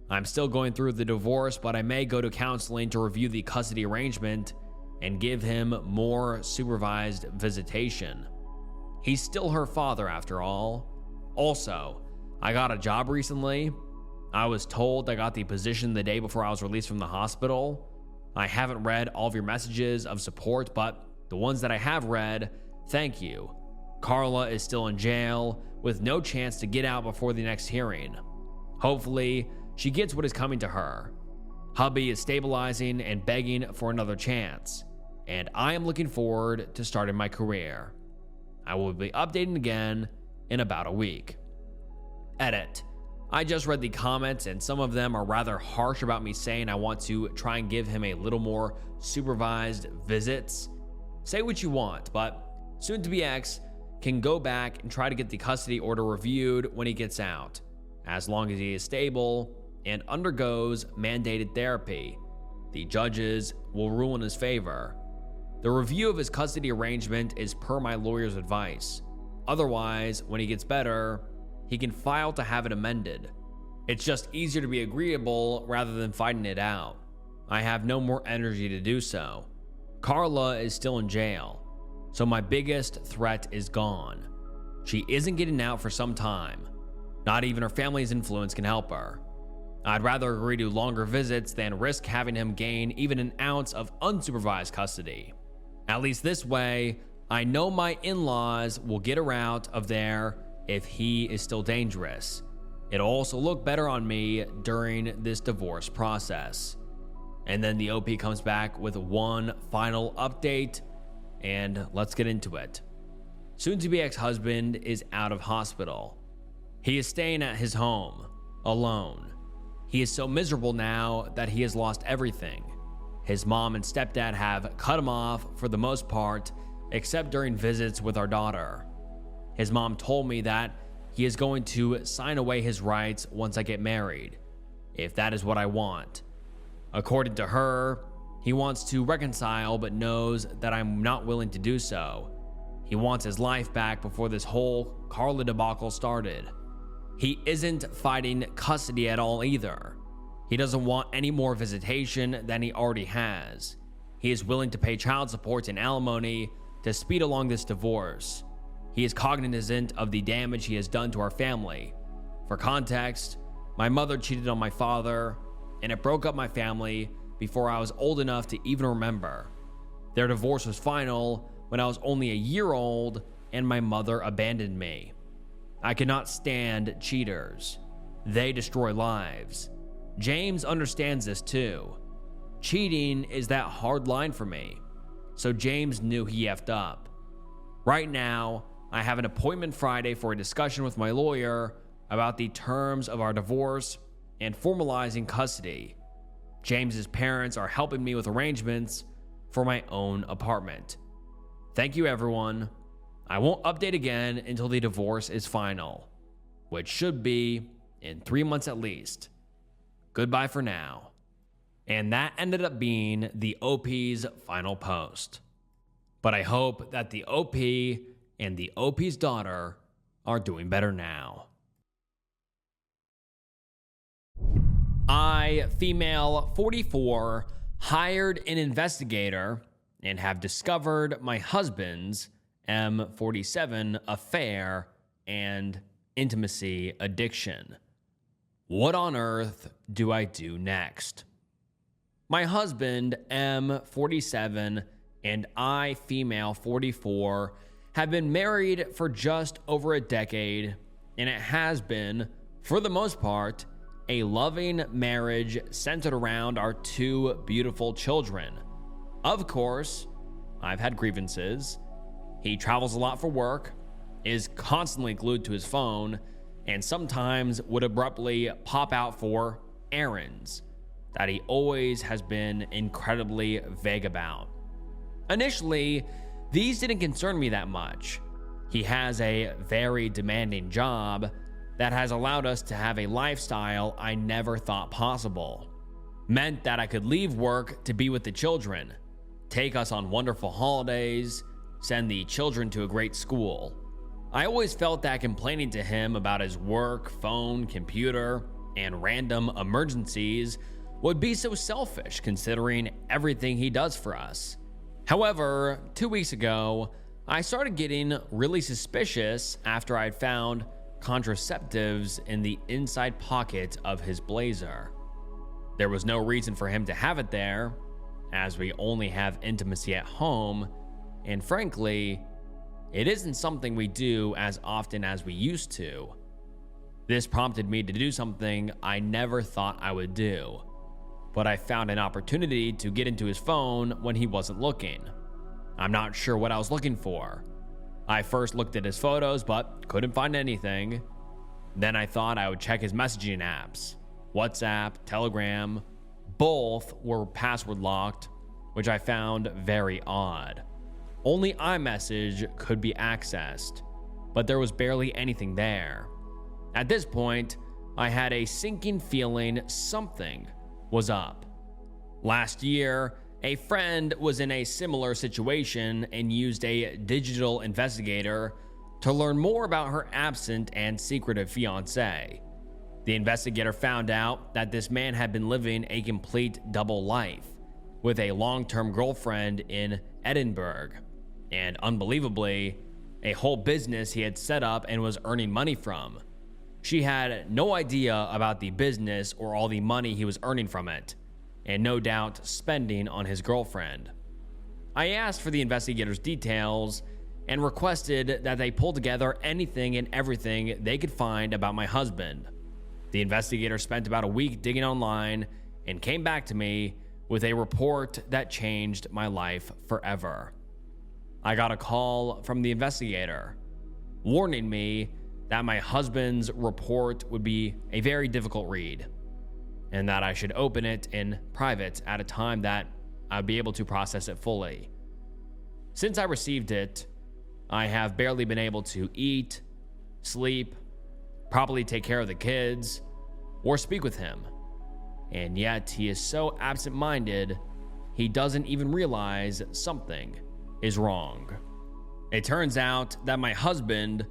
I'm still going through the divorce, but I may go to counseling to review the custody arrangement and give him more supervised visitation. He's still her father after all. Also, I got a job recently. I was told I got the position the day before I was released from the hospital. I haven't read all of your messages of support, but the ones that I have read, thank you. Carla is still in jail with no chance to get out before the next hearing. Hopefully, she gets what is coming to her. Hubby is stabilizing and begging for another chance, and I am looking forward to starting my career. I will be updating again in about a week. Edit. I just read the comments, and some of them are rather harsh about me saying I want to try and give him a little more supervised visits. Say what you want, but soon-to-be ex can go back and try to get the custody order reviewed when he gets out, as long as he is stable and undergoes mandated therapy. The judges will rule in his favor. The review of his custody arrangement is per my lawyer's advice. Otherwise, when he gets better, he can file to have it amended. It's just easier to be agreeable rather than fighting it out. I have no more energy to do so. Carla is still in jail, so my biggest threat is gone. She isn't getting out for some time. Not even her family's influence can help her. I'd rather agree to longer visits than risk having him gain even an ounce of unsupervised custody. At least this way, I know my in-laws will get her out of there if he is still dangerous. It'll also look better on me during this divorce process. And then the OP comes back with one final update, and let's get into it. Soon-to-be ex-husband is out of hospital. He is staying at his home, alone. He is so miserable now that he has lost everything. His mom and stepdad have cut him off for the most part, except during visits with our daughter. His mom told me that he is going to sign away his rights once I get married, if that is what I want. According to her, he wants to reconcile but knows that I'm not willing to do so. He wants his life back before this whole Carla debacle started. He isn't fighting custody at all either. He doesn't want any more visitation than he already has. He is willing to pay child support and alimony to speed along this divorce. He is cognizant of the damage he has done to our family. For context, my mother cheated on my father, and it broke up my family before I was old enough to even remember. Their divorce was final when I was only a year old and my mother abandoned me. I cannot stand cheaters. They destroy lives. James understands this too. Cheating is that hard line for me, so James knew he effed up. Right now, I have an appointment Friday for a discussion with my lawyer about the terms of our divorce, and formalizing custody. James's parents are helping me with arrangements for my own apartment. Thank you, everyone. I won't update again until the divorce is final, which should be in 3 months at least. Goodbye for now. And that ended up being the OP's final post. But I hope that the OP and the OP's daughter are doing better now. I, female 44, hired an investigator and have discovered my husband's M47 affair and intimacy addiction. What on earth do I do next? My husband, M47, and I, female 44, have been married for just over a decade, and it has been, for the most part, a loving marriage centered around our 2 beautiful children. Of course, I've had grievances. He travels a lot for work, is constantly glued to his phone, and sometimes would abruptly pop out for errands that he always has been incredibly vague about. Initially, these didn't concern me that much. He has a very demanding job that has allowed us to have a lifestyle I never thought possible. Meant that I could leave work to be with the children, take us on wonderful holidays, send the children to a great school. I always felt that complaining to him about his work, phone, computer, and random emergencies would be so selfish considering everything he does for us. However, 2 weeks ago, I started getting really suspicious after I'd found contraceptives in the inside pocket of his blazer. There was no reason for him to have it there, as we only have intimacy at home, and frankly, it isn't something we do as often as we used to. This prompted me to do something I never thought I would do, but I found an opportunity to get into his phone when he wasn't looking. I'm not sure what I was looking for. I first looked at his photos, but couldn't find anything. Then I thought I would check his messaging apps. WhatsApp, Telegram, both were password locked, which I found very odd. Only iMessage could be accessed, but there was barely anything there. At this point, I had a sinking feeling something was up. Last year, a friend was in a similar situation and used a digital investigator to learn more about her absent and secretive fiancé. The investigator found out that this man had been living a complete double life with a long-term girlfriend in Edinburgh, and unbelievably, a whole business he had set up and was earning money from. She had no idea about the business or all the money he was earning from it, and no doubt spending on his girlfriend. I asked for the investigator's details and requested that they pull together anything and everything they could find about my husband. The investigator spent about a week digging online and came back to me with a report that changed my life forever. I got a call from the investigator warning me that my husband's report would be a very difficult read and that I should open it in private at a time that I'd be able to process it fully. Since I received it, I have barely been able to eat, sleep, properly take care of the kids, or speak with him. And yet he is so absent-minded, he doesn't even realize something is wrong. It turns out that my husband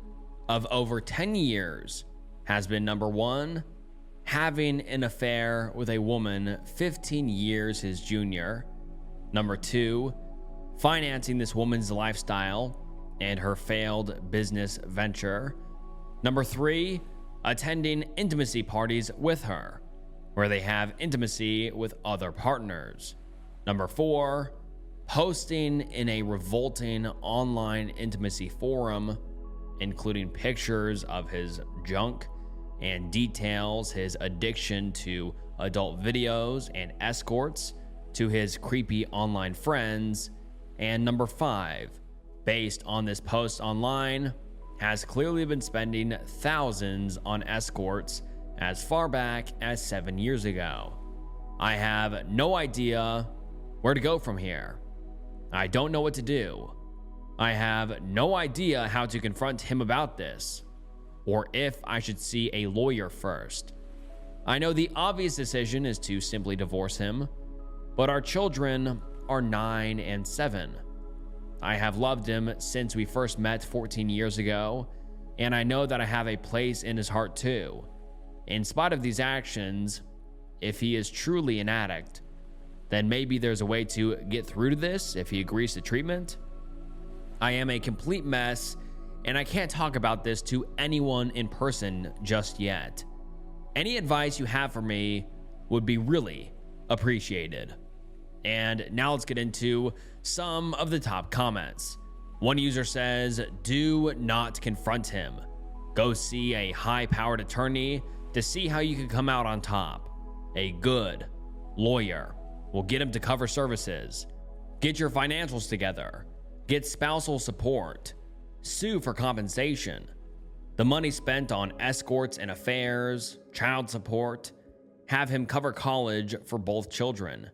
of over 10 years has been, number one, having an affair with a woman 15 years his junior. Number two, financing this woman's lifestyle and her failed business venture. Number three, attending intimacy parties with her, where they have intimacy with other partners. Number four, posting in a revolting online intimacy forum, including pictures of his junk and details his addiction to adult videos and escorts to his creepy online friends. And number five, based on this post online, has clearly been spending thousands on escorts as far back as 7 years ago. I have no idea where to go from here. I don't know what to do. I have no idea how to confront him about this, or if I should see a lawyer first. I know the obvious decision is to simply divorce him, but our children are 9 and 7. I have loved him since we first met 14 years ago, and I know that I have a place in his heart too. In spite of these actions, if he is truly an addict, then maybe there's a way to get through to this if he agrees to treatment. I am a complete mess, and I can't talk about this to anyone in person just yet. Any advice you have for me would be really appreciated. And now let's get into some of the top comments. One user says, do not confront him. Go see a high-powered attorney to see how you can come out on top. A good lawyer will get him to cover services. Get your financials together. Get spousal support. Sue for compensation. The money spent on escorts and affairs, child support. Have him cover college for both children.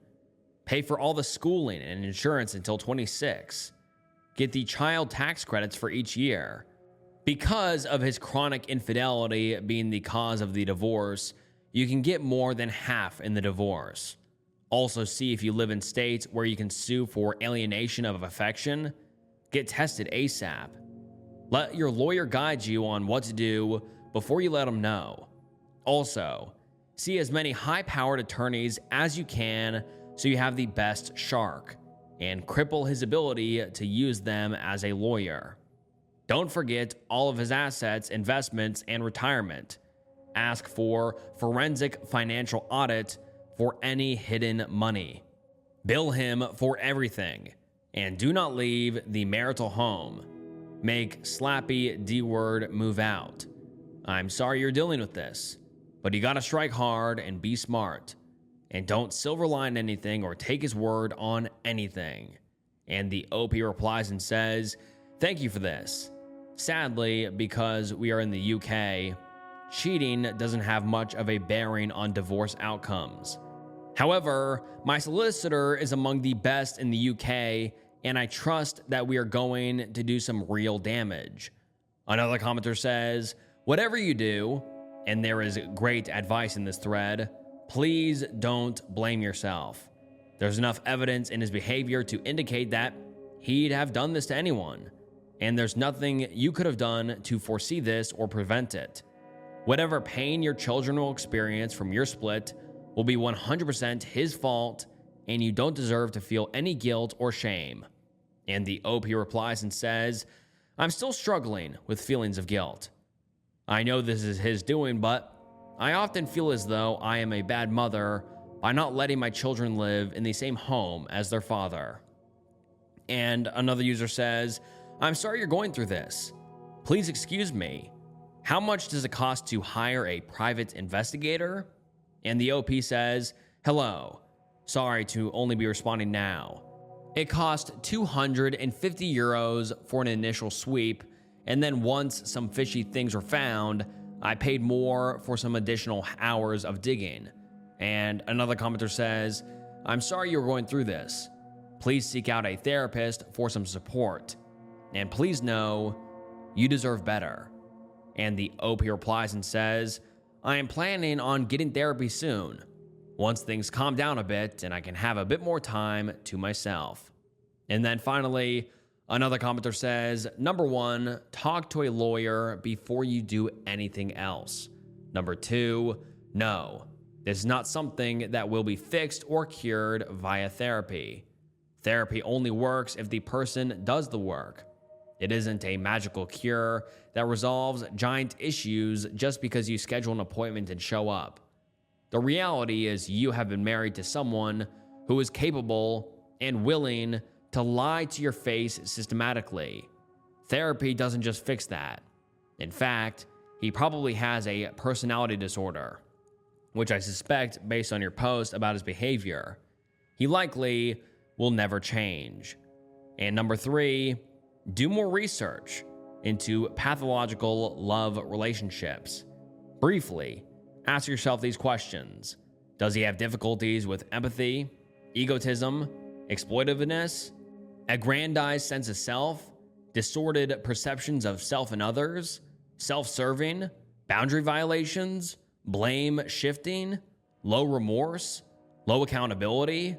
Pay for all the schooling and insurance until 26. Get the child tax credits for each year. Because of his chronic infidelity being the cause of the divorce, you can get more than half in the divorce. Also, see if you live in states where you can sue for alienation of affection. Get tested ASAP. Let your lawyer guide you on what to do before you let him know. Also, see as many high-powered attorneys as you can so you have the best shark, and cripple his ability to use them as a lawyer. Don't forget all of his assets, investments, and retirement. Ask for forensic financial audit for any hidden money. Bill him for everything, and do not leave the marital home. Make Slappy D-word move out. I'm sorry you're dealing with this, but you gotta strike hard and be smart. And don't silver line anything or take his word on anything. And the OP replies and says, thank you for this. Sadly, because we are in the UK, cheating doesn't have much of a bearing on divorce outcomes. However, my solicitor is among the best in the UK, and I trust that we are going to do some real damage. Another commenter says, whatever you do, and there is great advice in this thread, please don't blame yourself. There's enough evidence in his behavior to indicate that he'd have done this to anyone, and there's nothing you could have done to foresee this or prevent it. Whatever pain your children will experience from your split will be 100% his fault, and you don't deserve to feel any guilt or shame. And the OP replies and says, I'm still struggling with feelings of guilt. I know this is his doing, but I often feel as though I am a bad mother by not letting my children live in the same home as their father. And another user says, I'm sorry you're going through this. Please excuse me. How much does it cost to hire a private investigator? And the OP says, hello. Sorry to only be responding now. It cost 250 euros for an initial sweep, and then once some fishy things were found, I paid more for some additional hours of digging. And another commenter says, I'm sorry you're going through this. Please seek out a therapist for some support. And please know you deserve better. And the OP replies and says, I am planning on getting therapy soon, once things calm down a bit and I can have a bit more time to myself. And then finally, another commenter says, number 1, talk to a lawyer before you do anything else. Number 2, no, this is not something that will be fixed or cured via therapy. Therapy only works if the person does the work. It isn't a magical cure that resolves giant issues just because you schedule an appointment and show up. The reality is you have been married to someone who is capable and willing to lie to your face systematically. Therapy doesn't just fix that. In fact, he probably has a personality disorder, which I suspect based on your post about his behavior. He likely will never change. And number 3, do more research into pathological love relationships. Briefly, Ask yourself these questions. Does he have difficulties with empathy, egotism, exploitiveness, aggrandized sense of self, distorted perceptions of self and others, self-serving, boundary violations, blame shifting, low remorse, low accountability,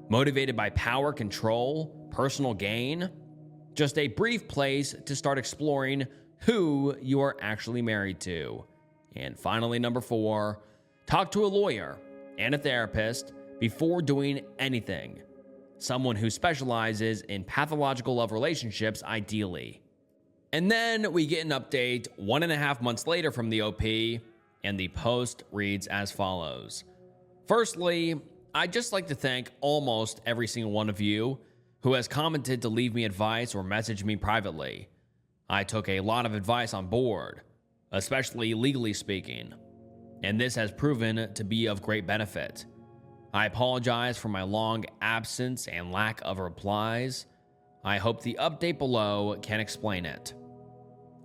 motivated by power, control, personal gain? Just a brief place to start exploring who you are actually married to. And finally, number 4, talk to a lawyer and a therapist before doing anything. Someone who specializes in pathological love relationships, ideally. And then we get an update 1.5 months later from the OP, and the post reads as follows. Firstly, I'd just like to thank almost every single one of you who has commented to leave me advice or message me privately. I took a lot of advice on board, especially legally speaking, and this has proven to be of great benefit. I apologize for my long absence and lack of replies. I hope the update below can explain it.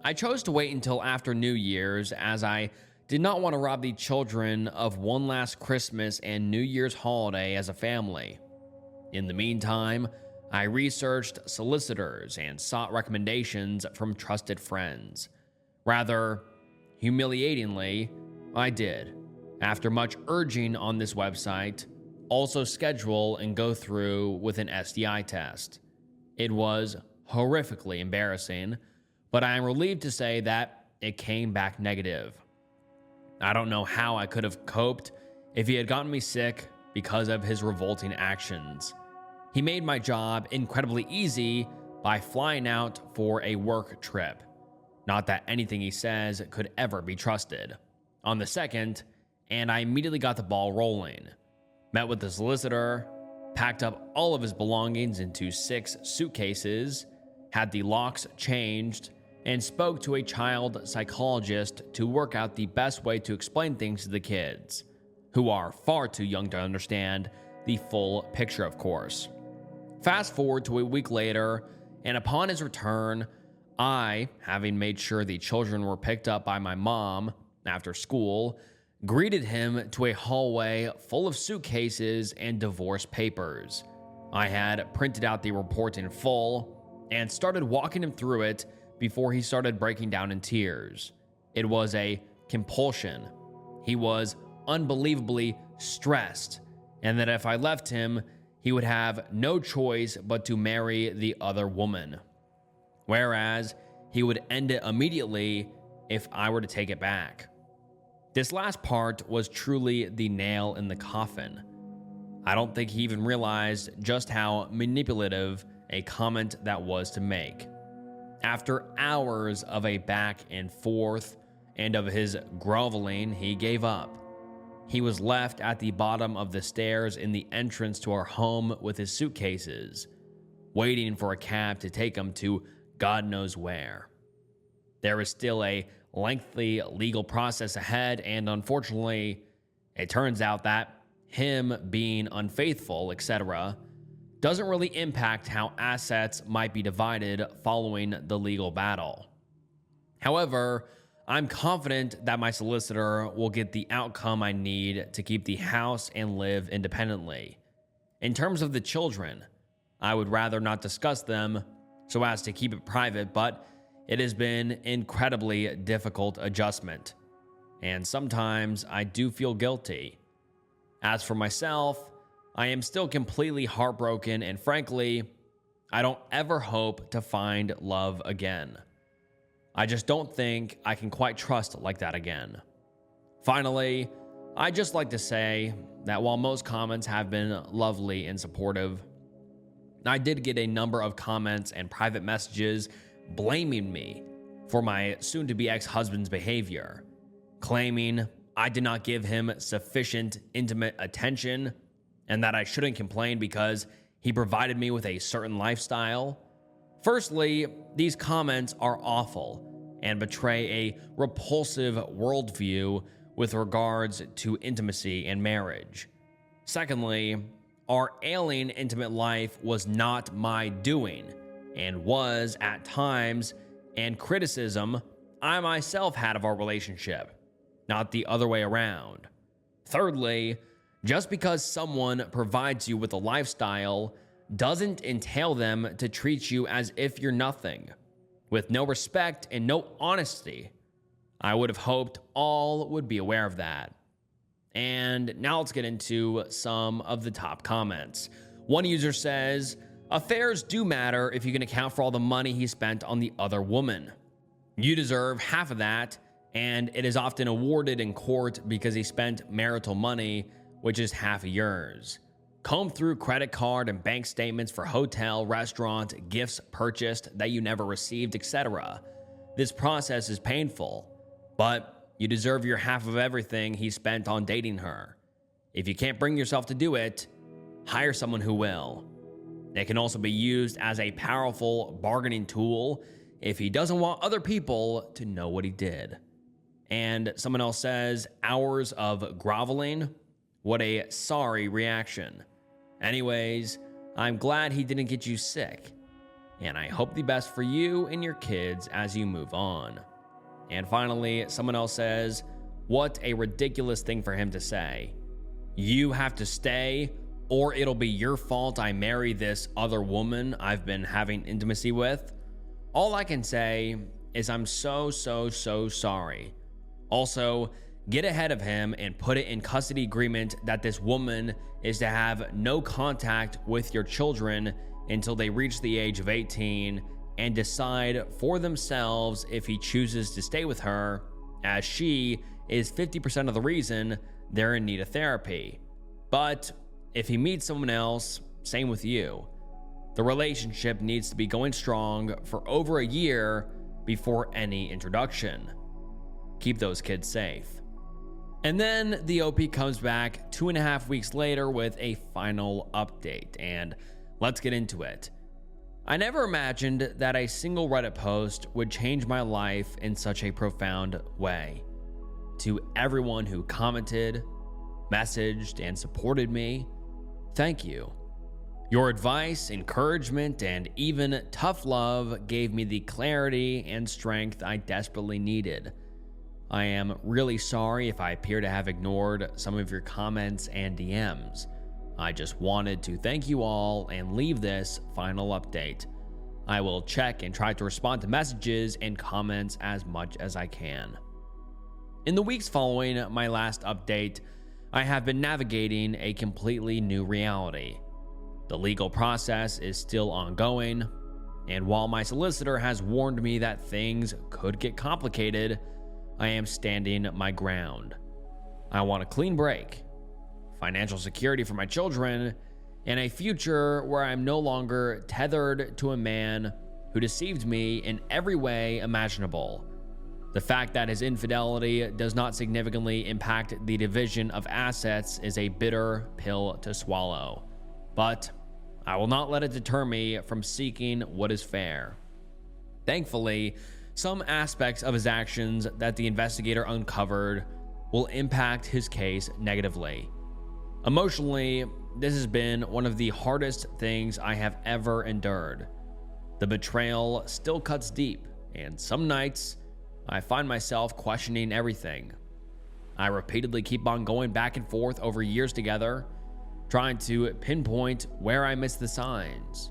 I chose to wait until after New Year's as I did not want to rob the children of one last Christmas and New Year's holiday as a family. In the meantime, I researched solicitors and sought recommendations from trusted friends. Rather humiliatingly, I did, after much urging on this website, also schedule and go through with an STI test. It was horrifically embarrassing, but I am relieved to say that it came back negative. I don't know how I could have coped if he had gotten me sick because of his revolting actions. He made my job incredibly easy by flying out for a work trip. Not that anything he says could ever be trusted. On the second, and I immediately got the ball rolling. Met with the solicitor, packed up all of his belongings into 6 suitcases, had the locks changed, and spoke to a child psychologist to work out the best way to explain things to the kids, who are far too young to understand the full picture, of course. Fast forward to a week later, and upon his return, I, having made sure the children were picked up by my mom after school, greeted him to a hallway full of suitcases and divorce papers. I had printed out the report in full and started walking him through it before he started breaking down in tears. It was a compulsion. He was unbelievably stressed, and that if I left him, he would have no choice but to marry the other woman. Whereas he would end it immediately if I were to take it back. This last part was truly the nail in the coffin. I don't think he even realized just how manipulative a comment that was to make. After hours of a back and forth and of his groveling, he gave up. He was left at the bottom of the stairs in the entrance to our home with his suitcases, waiting for a cab to take him to God knows where. There is still a lengthy legal process ahead, and unfortunately, it turns out that him being unfaithful, etc., doesn't really impact how assets might be divided following the legal battle. However, I'm confident that my solicitor will get the outcome I need to keep the house and live independently. In terms of the children, I would rather not discuss them so as to keep it private, but it has been incredibly difficult adjustment, and sometimes I do feel guilty. As for myself, I am still completely heartbroken, and frankly, I don't ever hope to find love again. I just don't think I can quite trust like that again. Finally, I'd just like to say that while most comments have been lovely and supportive, I did get a number of comments and private messages blaming me for my soon-to-be ex-husband's behavior, claiming I did not give him sufficient intimate attention and that I shouldn't complain because he provided me with a certain lifestyle. Firstly, these comments are awful and betray a repulsive worldview with regards to intimacy and marriage. Secondly, our ailing intimate life was not my doing and was at times, and criticism I myself had of our relationship. not the other way around. Thirdly, just because someone provides you with a lifestyle doesn't entail them to treat you as if you're nothing, with no respect and no honesty. I would have hoped all would be aware of that. And now let's get into some of the top comments. One user says, affairs do matter if you can account for all the money he spent on the other woman. You deserve half of that, and it is often awarded in court because he spent marital money, which is half of yours. Comb through credit card and bank statements for hotel, restaurant, gifts purchased that you never received, etc. This process is painful, but you deserve your half of everything he spent on dating her. If you can't bring yourself to do it, hire someone who will. It can also be used as a powerful bargaining tool if he doesn't want other people to know what he did. And someone else says, hours of groveling? What a sorry reaction. Anyways, I'm glad he didn't get you sick, and I hope the best for you and your kids as you move on. And finally, someone else says, what a ridiculous thing for him to say. You have to stay, or it'll be your fault I marry this other woman I've been having intimacy with. All I can say is I'm so sorry. Also, get ahead of him and put it in custody agreement that this woman is to have no contact with your children until they reach the age of 18 and decide for themselves if he chooses to stay with her, as she is 50% of the reason they're in need of therapy. But if he meets someone else, same with you. The relationship needs to be going strong for over a year before any introduction. Keep those kids safe. And then the OP comes back 2.5 weeks later with a final update, and let's get into it. I never imagined that a single Reddit post would change my life in such a profound way. To everyone who commented, messaged, and supported me, thank you. Your advice, encouragement, and even tough love gave me the clarity and strength I desperately needed. I am really sorry if I appear to have ignored some of your comments and DMs. I just wanted to thank you all and leave this final update. I will check and try to respond to messages and comments as much as I can. In the weeks following my last update, I have been navigating a completely new reality. The legal process is still ongoing, and while my solicitor has warned me that things could get complicated, I am standing my ground. I want a clean break, financial security for my children, and a future where I'm no longer tethered to a man who deceived me in every way imaginable. The fact that his infidelity does not significantly impact the division of assets is a bitter pill to swallow, but I will not let it deter me from seeking what is fair. Thankfully, some aspects of his actions that the investigator uncovered will impact his case negatively. Emotionally, this has been one of the hardest things I have ever endured. The betrayal still cuts deep, and some nights I find myself questioning everything. I repeatedly keep on going back and forth over years together, trying to pinpoint where I missed the signs,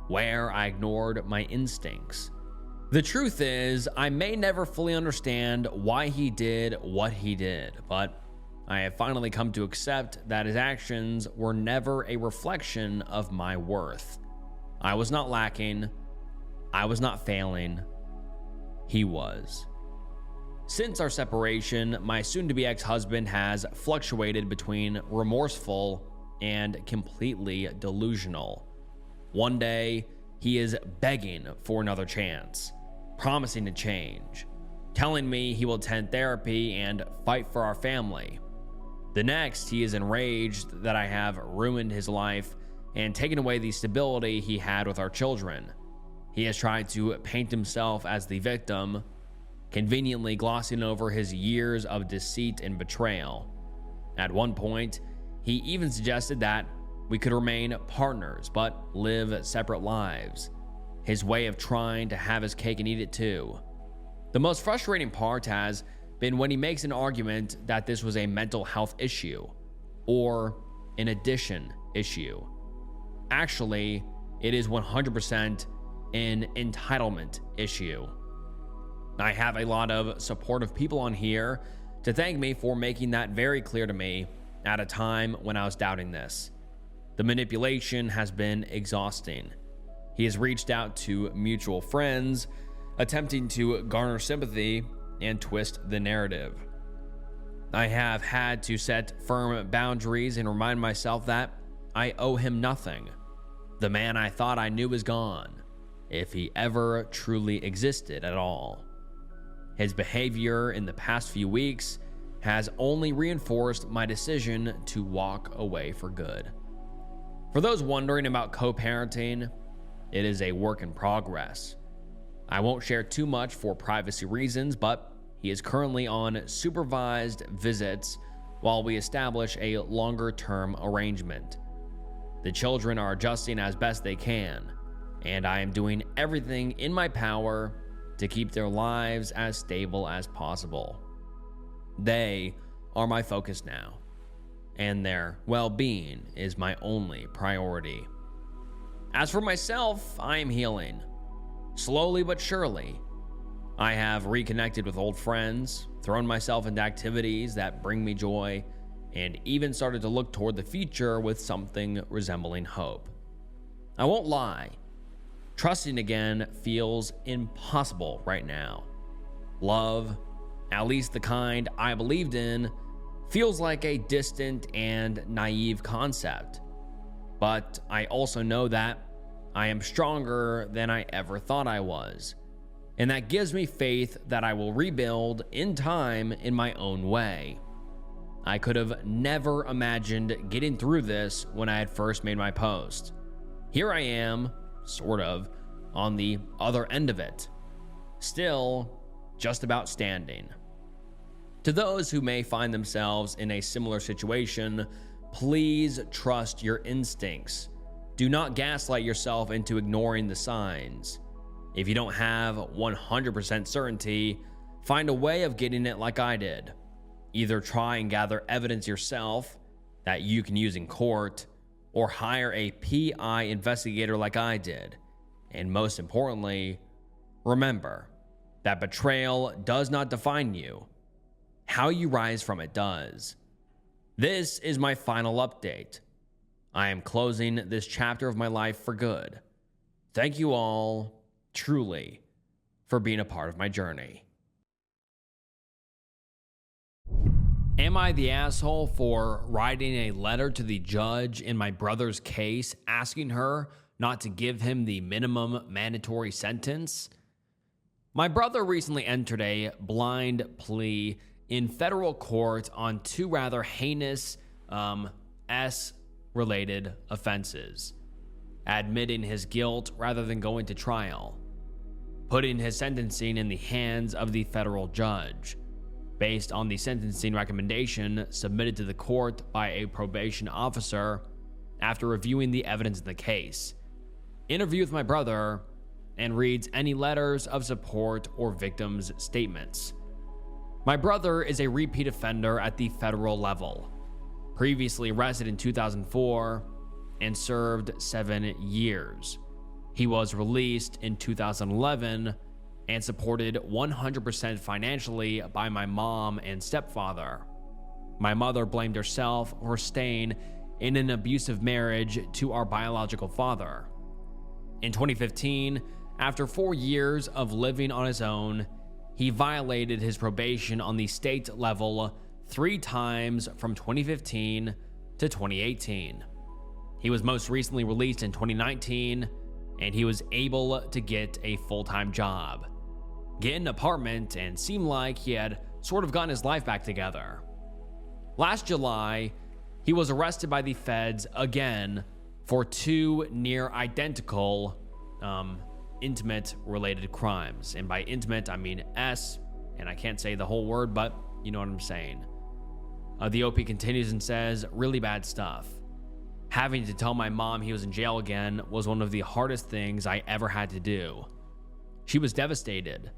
where I ignored my instincts. The truth is, I may never fully understand why he did what he did, but I have finally come to accept that his actions were never a reflection of my worth. I was not lacking. I was not failing. He was. Since our separation, my soon-to-be ex-husband has fluctuated between remorseful and completely delusional. One day, he is begging for another chance, promising to change, telling me he will attend therapy and fight for our family. The next, he is enraged that I have ruined his life and taken away the stability he had with our children. He has tried to paint himself as the victim, conveniently glossing over his years of deceit and betrayal. At one point, he even suggested that we could remain partners but live separate lives. His way of trying to have his cake and eat it too. The most frustrating part has been when he makes an argument that this was a mental health issue or an addiction issue. Actually, it is 100% an entitlement issue. I have a lot of supportive people on here to thank me for making that very clear to me at a time when I was doubting this. The manipulation has been exhausting. He has reached out to mutual friends, attempting to garner sympathy and twist the narrative. I have had to set firm boundaries and remind myself that I owe him nothing. The man I thought I knew is gone, if he ever truly existed at all. His behavior in the past few weeks has only reinforced my decision to walk away for good. For those wondering about co-parenting, it is a work in progress. I won't share too much for privacy reasons, but he is currently on supervised visits while we establish a longer-term arrangement. The children are adjusting as best they can, and I am doing everything in my power to keep their lives as stable as possible. They are my focus now, and their well-being is my only priority. As for myself, I am healing. Slowly but surely. I have reconnected with old friends, thrown myself into activities that bring me joy, and even started to look toward the future with something resembling hope. I won't lie. Trusting again feels impossible right now. Love, at least the kind I believed in, feels like a distant and naive concept. But I also know that I am stronger than I ever thought I was, and that gives me faith that I will rebuild in time in my own way. I could have never imagined getting through this when I had first made my post. Here I am, sort of, on the other end of it, still just about standing. To those who may find themselves in a similar situation, please trust your instincts. Do not gaslight yourself into ignoring the signs. If you don't have 100% certainty, find a way of getting it like I did. Either try and gather evidence yourself that you can use in court, or hire a PI investigator like I did. And most importantly, remember that betrayal does not define you. How you rise from it does. This is my final update. I am closing this chapter of my life for good. Thank you all, truly, for being a part of my journey. Am I the asshole for writing a letter to the judge in my brother's case asking her not to give him the minimum mandatory sentence? My brother recently entered a blind plea in federal court on two rather heinous S-related offenses, admitting his guilt rather than going to trial, putting his sentencing in the hands of the federal judge, based on the sentencing recommendation submitted to the court by a probation officer after reviewing the evidence in the case. Interview with my brother, and reads any letters of support or victims' statements. My brother is a repeat offender at the federal level, previously arrested in 2004 and served 7 years. He was released in 2011 and supported 100% financially by my mom and stepfather. My mother blamed herself for staying in an abusive marriage to our biological father. In 2015, after 4 years of living on his own, he violated his probation on the state level 3 times from 2015 to 2018. He was most recently released in 2019, and he was able to get a full-time job, get an apartment, and seemed like he had sort of gotten his life back together. Last July, he was arrested by the feds again for 2 near identical intimate related crimes. And by intimate, I mean S, and I can't say the whole word, but you know what I'm saying. The OP continues and says, really bad stuff. Having to tell my mom he was in jail again was one of the hardest things I ever had to do. She was devastated.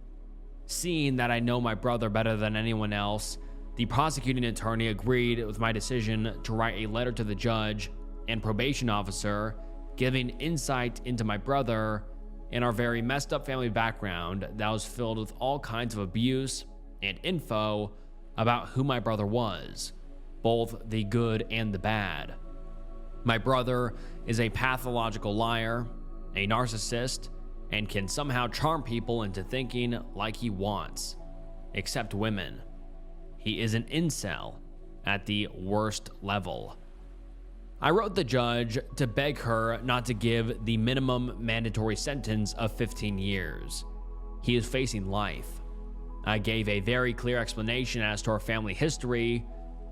Seeing that I know my brother better than anyone else, the prosecuting attorney agreed with my decision to write a letter to the judge and probation officer giving insight into my brother and our very messed up family background that was filled with all kinds of abuse and info about who my brother was, both the good and the bad. My brother is a pathological liar, a narcissist, and can somehow charm people into thinking like he wants, except women. He is an incel at the worst level. I wrote the judge to beg her not to give the minimum mandatory sentence of 15 years. He is facing life. I gave a very clear explanation as to our family history,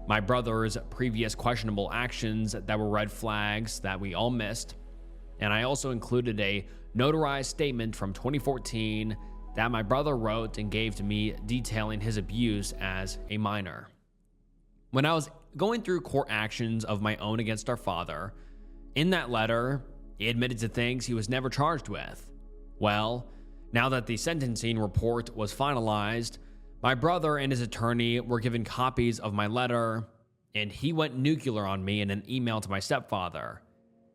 my brother's previous questionable actions that were red flags that we all missed, and I also included a notarized statement from 2014 that my brother wrote and gave to me detailing his abuse as a minor. When I was going through court actions of my own against our father, in that letter, he admitted to things he was never charged with. Well, now that the sentencing report was finalized, my brother and his attorney were given copies of my letter, and he went nuclear on me in an email to my stepfather,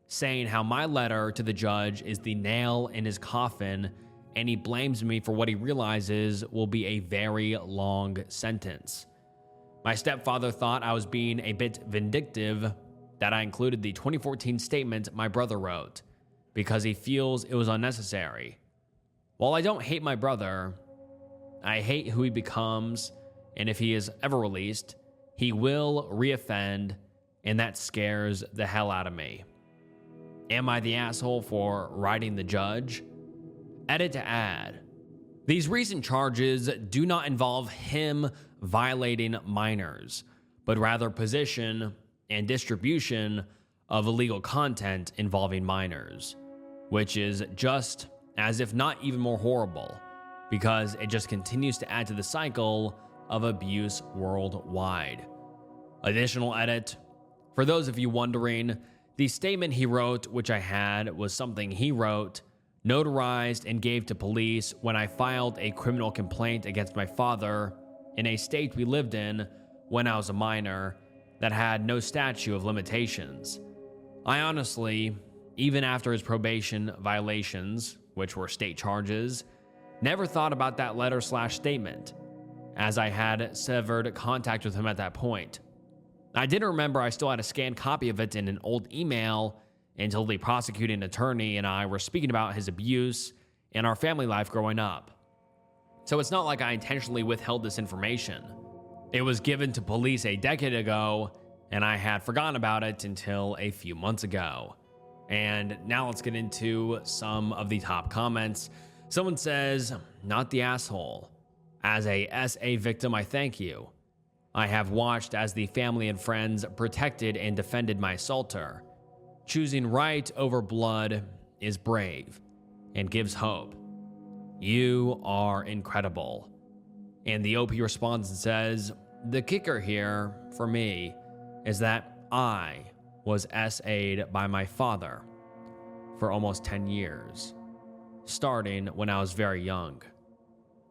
saying how my letter to the judge is the nail in his coffin, and he blames me for what he realizes will be a very long sentence. My stepfather thought I was being a bit vindictive that I included the 2014 statement my brother wrote, because he feels it was unnecessary. While I don't hate my brother, I hate who he becomes, and if he is ever released, he will reoffend, and that scares the hell out of me. Am I the asshole for writing the judge? Edit to add. These recent charges do not involve him violating minors, but rather possession and distribution of illegal content involving minors, which is just as if not even more horrible, because it just continues to add to the cycle of abuse worldwide. Additional edit. For those of you wondering, the statement he wrote, which I had, was something he wrote, notarized, and gave to police when I filed a criminal complaint against my father in a state we lived in when I was a minor that had no statute of limitations. I honestly, even after his probation violations, which were state charges, never thought about that letter/statement, as I had severed contact with him at that point. I didn't remember I still had a scanned copy of it in an old email until the prosecuting attorney and I were speaking about his abuse and our family life growing up. So it's not like I intentionally withheld this information. It was given to police a decade ago, and I had forgotten about it until a few months ago. And now let's get into some of the top comments. Someone says, "Not the asshole. As a SA victim, I thank you. I have watched as the family and friends protected and defended my assaulter. Choosing right over blood is brave and gives hope. You are incredible." And the OP responds and says, "The kicker here, for me, is that I was SA'd by my father for almost 10 years, starting when I was very young.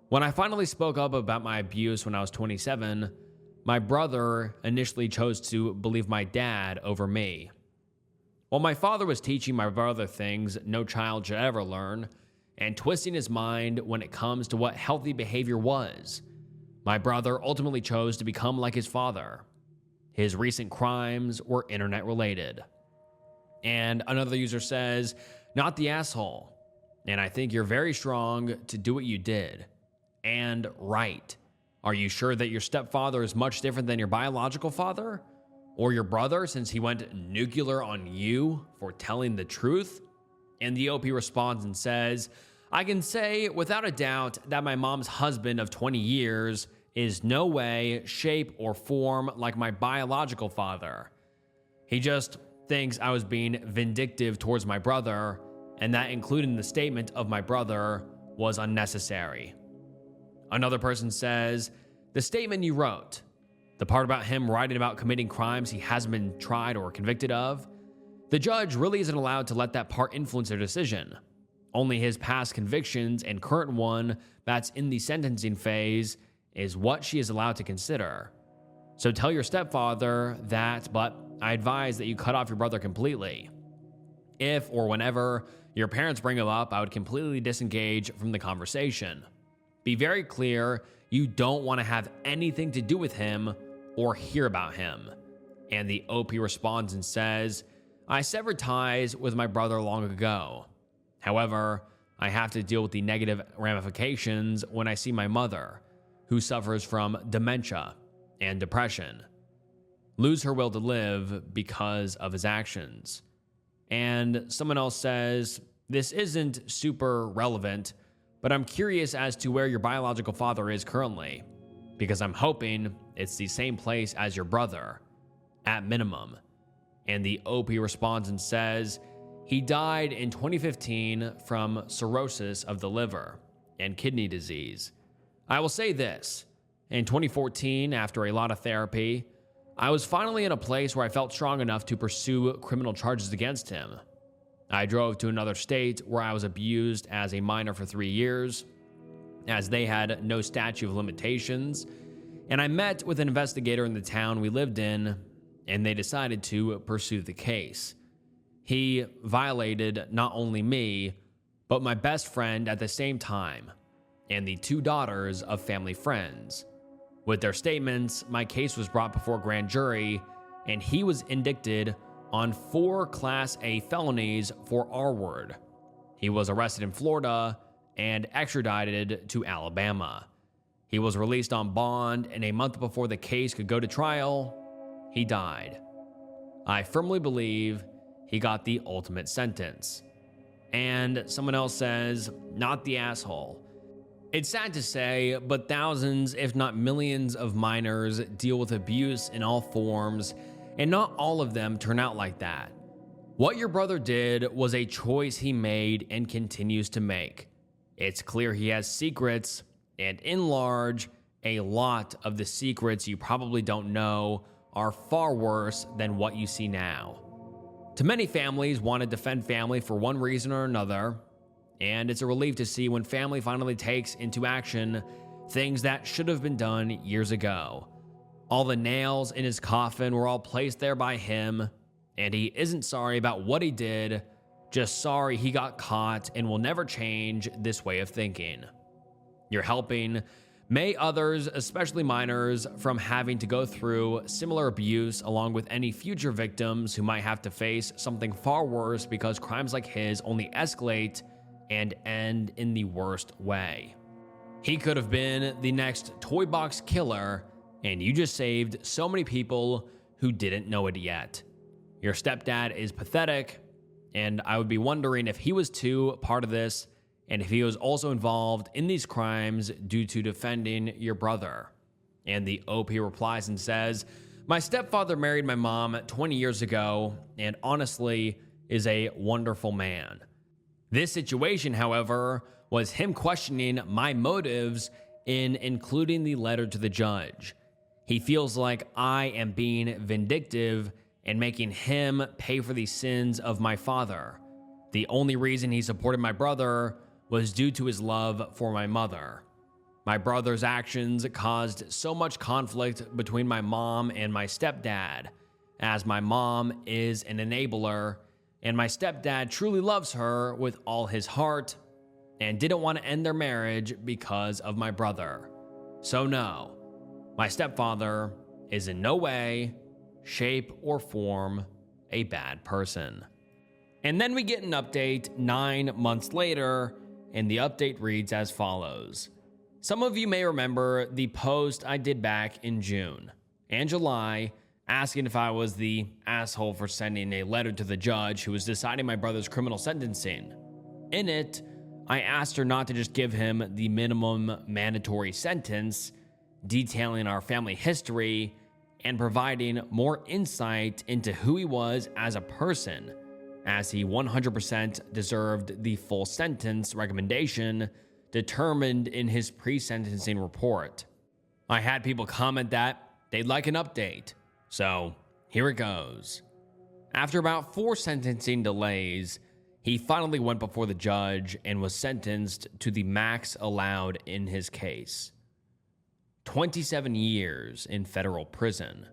When I finally spoke up about my abuse when I was 27, my brother initially chose to believe my dad over me. While my father was teaching my brother things no child should ever learn, and twisting his mind when it comes to what healthy behavior was, my brother ultimately chose to become like his father. His recent crimes were internet related." And another user says, "Not the asshole. And I think you're very strong to do what you did. And right. Are you sure that your stepfather is much different than your biological father? Or your brother, since he went nuclear on you for telling the truth?" And the OP responds and says, "I can say without a doubt that my mom's husband of 20 years is no way, shape, or form like my biological father. He just thinks I was being vindictive towards my brother, and that including the statement of my brother was unnecessary." Another person says, "The statement you wrote, the part about him writing about committing crimes he hasn't been tried or convicted of, the judge really isn't allowed to let that part influence their decision. Only his past convictions and current one that's in the sentencing phase is what she is allowed to consider. So tell your stepfather that, but I advise that you cut off your brother completely. If or whenever your parents bring him up, I would completely disengage from the conversation. Be very clear you don't want to have anything to do with him or hear about him. And the OP responds and says, I severed ties with my brother long ago. However, I have to deal with the negative ramifications when I see my mother, who suffers from dementia and depression, lose her will to live because of his actions. And someone else says, this isn't super relevant, but I'm curious as to where your biological father is currently, because I'm hoping it's the same place as your brother, at minimum. And the OP responds and says, he died in 2015 from cirrhosis of the liver and kidney disease. I will say this. In 2014, after a lot of therapy, I was finally in a place where I felt strong enough to pursue criminal charges against him. I drove to another state where I was abused as a minor for 3 years, as they had no statute of limitations, and I met with an investigator in the town we lived in, and they decided to pursue the case. He violated not only me, but my best friend at the same time, and the 2 daughters of family friends. With their statements, my case was brought before a grand jury, and he was indicted on 4 Class A felonies for R-word. He was arrested in Florida and extradited to Alabama. He was released on bond, and a month before the case could go to trial, he died. I firmly believe he got the ultimate sentence. And someone else says, not the asshole. It's sad to say, but thousands, if not millions of minors deal with abuse in all forms, and not all of them turn out like that. What your brother did was a choice he made and continues to make. It's clear he has secrets, and in large, a lot of the secrets you probably don't know are far worse than what you see now. Too many families want to defend family for one reason or another, and it's a relief to see when family finally takes into action things that should have been done years ago. All the nails in his coffin were all placed there by him, and he isn't sorry about what he did, just sorry he got caught and will never change this way of thinking. You're helping may others, especially minors, from having to go through similar abuse, along with any future victims who might have to face something far worse because crimes like his only escalate and end in the worst way. He could have been the next toy box killer, and you just saved so many people who didn't know it yet. Your stepdad is pathetic, and I would be wondering if he was too part of this, and if he was also involved in these crimes due to defending your brother. And the OP replies and says, my stepfather married my mom 20 years ago, and honestly is a wonderful man. This situation, however, was him questioning my motives in including the letter to the judge. He feels like I am being vindictive and making him pay for the sins of my father. The only reason he supported my brother was due to his love for my mother. My brother's actions caused so much conflict between my mom and my stepdad, as my mom is an enabler, and my stepdad truly loves her with all his heart and didn't want to end their marriage because of my brother. So no, my stepfather is in no way, shape, or form a bad person. And then we get an update 9 months later, and the update reads as follows. Some of you may remember the post I did back in June and July asking if I was the asshole for sending a letter to the judge who was deciding my brother's criminal sentencing. In it, I asked her not to just give him the minimum mandatory sentence, detailing our family history and providing more insight into who he was as a person, as he 100% deserved the full sentence recommendation determined in his pre-sentencing report. I had people comment that they'd like an update, so here it goes. After about 4 sentencing delays, he finally went before the judge and was sentenced to the max allowed in his case: 27 years in federal prison.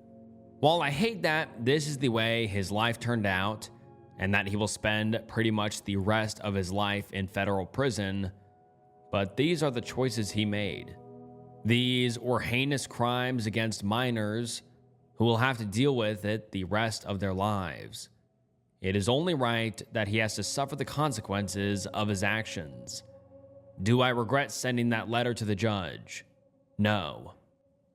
While I hate that this is the way his life turned out, and that he will spend pretty much the rest of his life in federal prison, but these are the choices he made. These were heinous crimes against minors who will have to deal with it the rest of their lives. It is only right that he has to suffer the consequences of his actions. Do I regret sending that letter to the judge? No,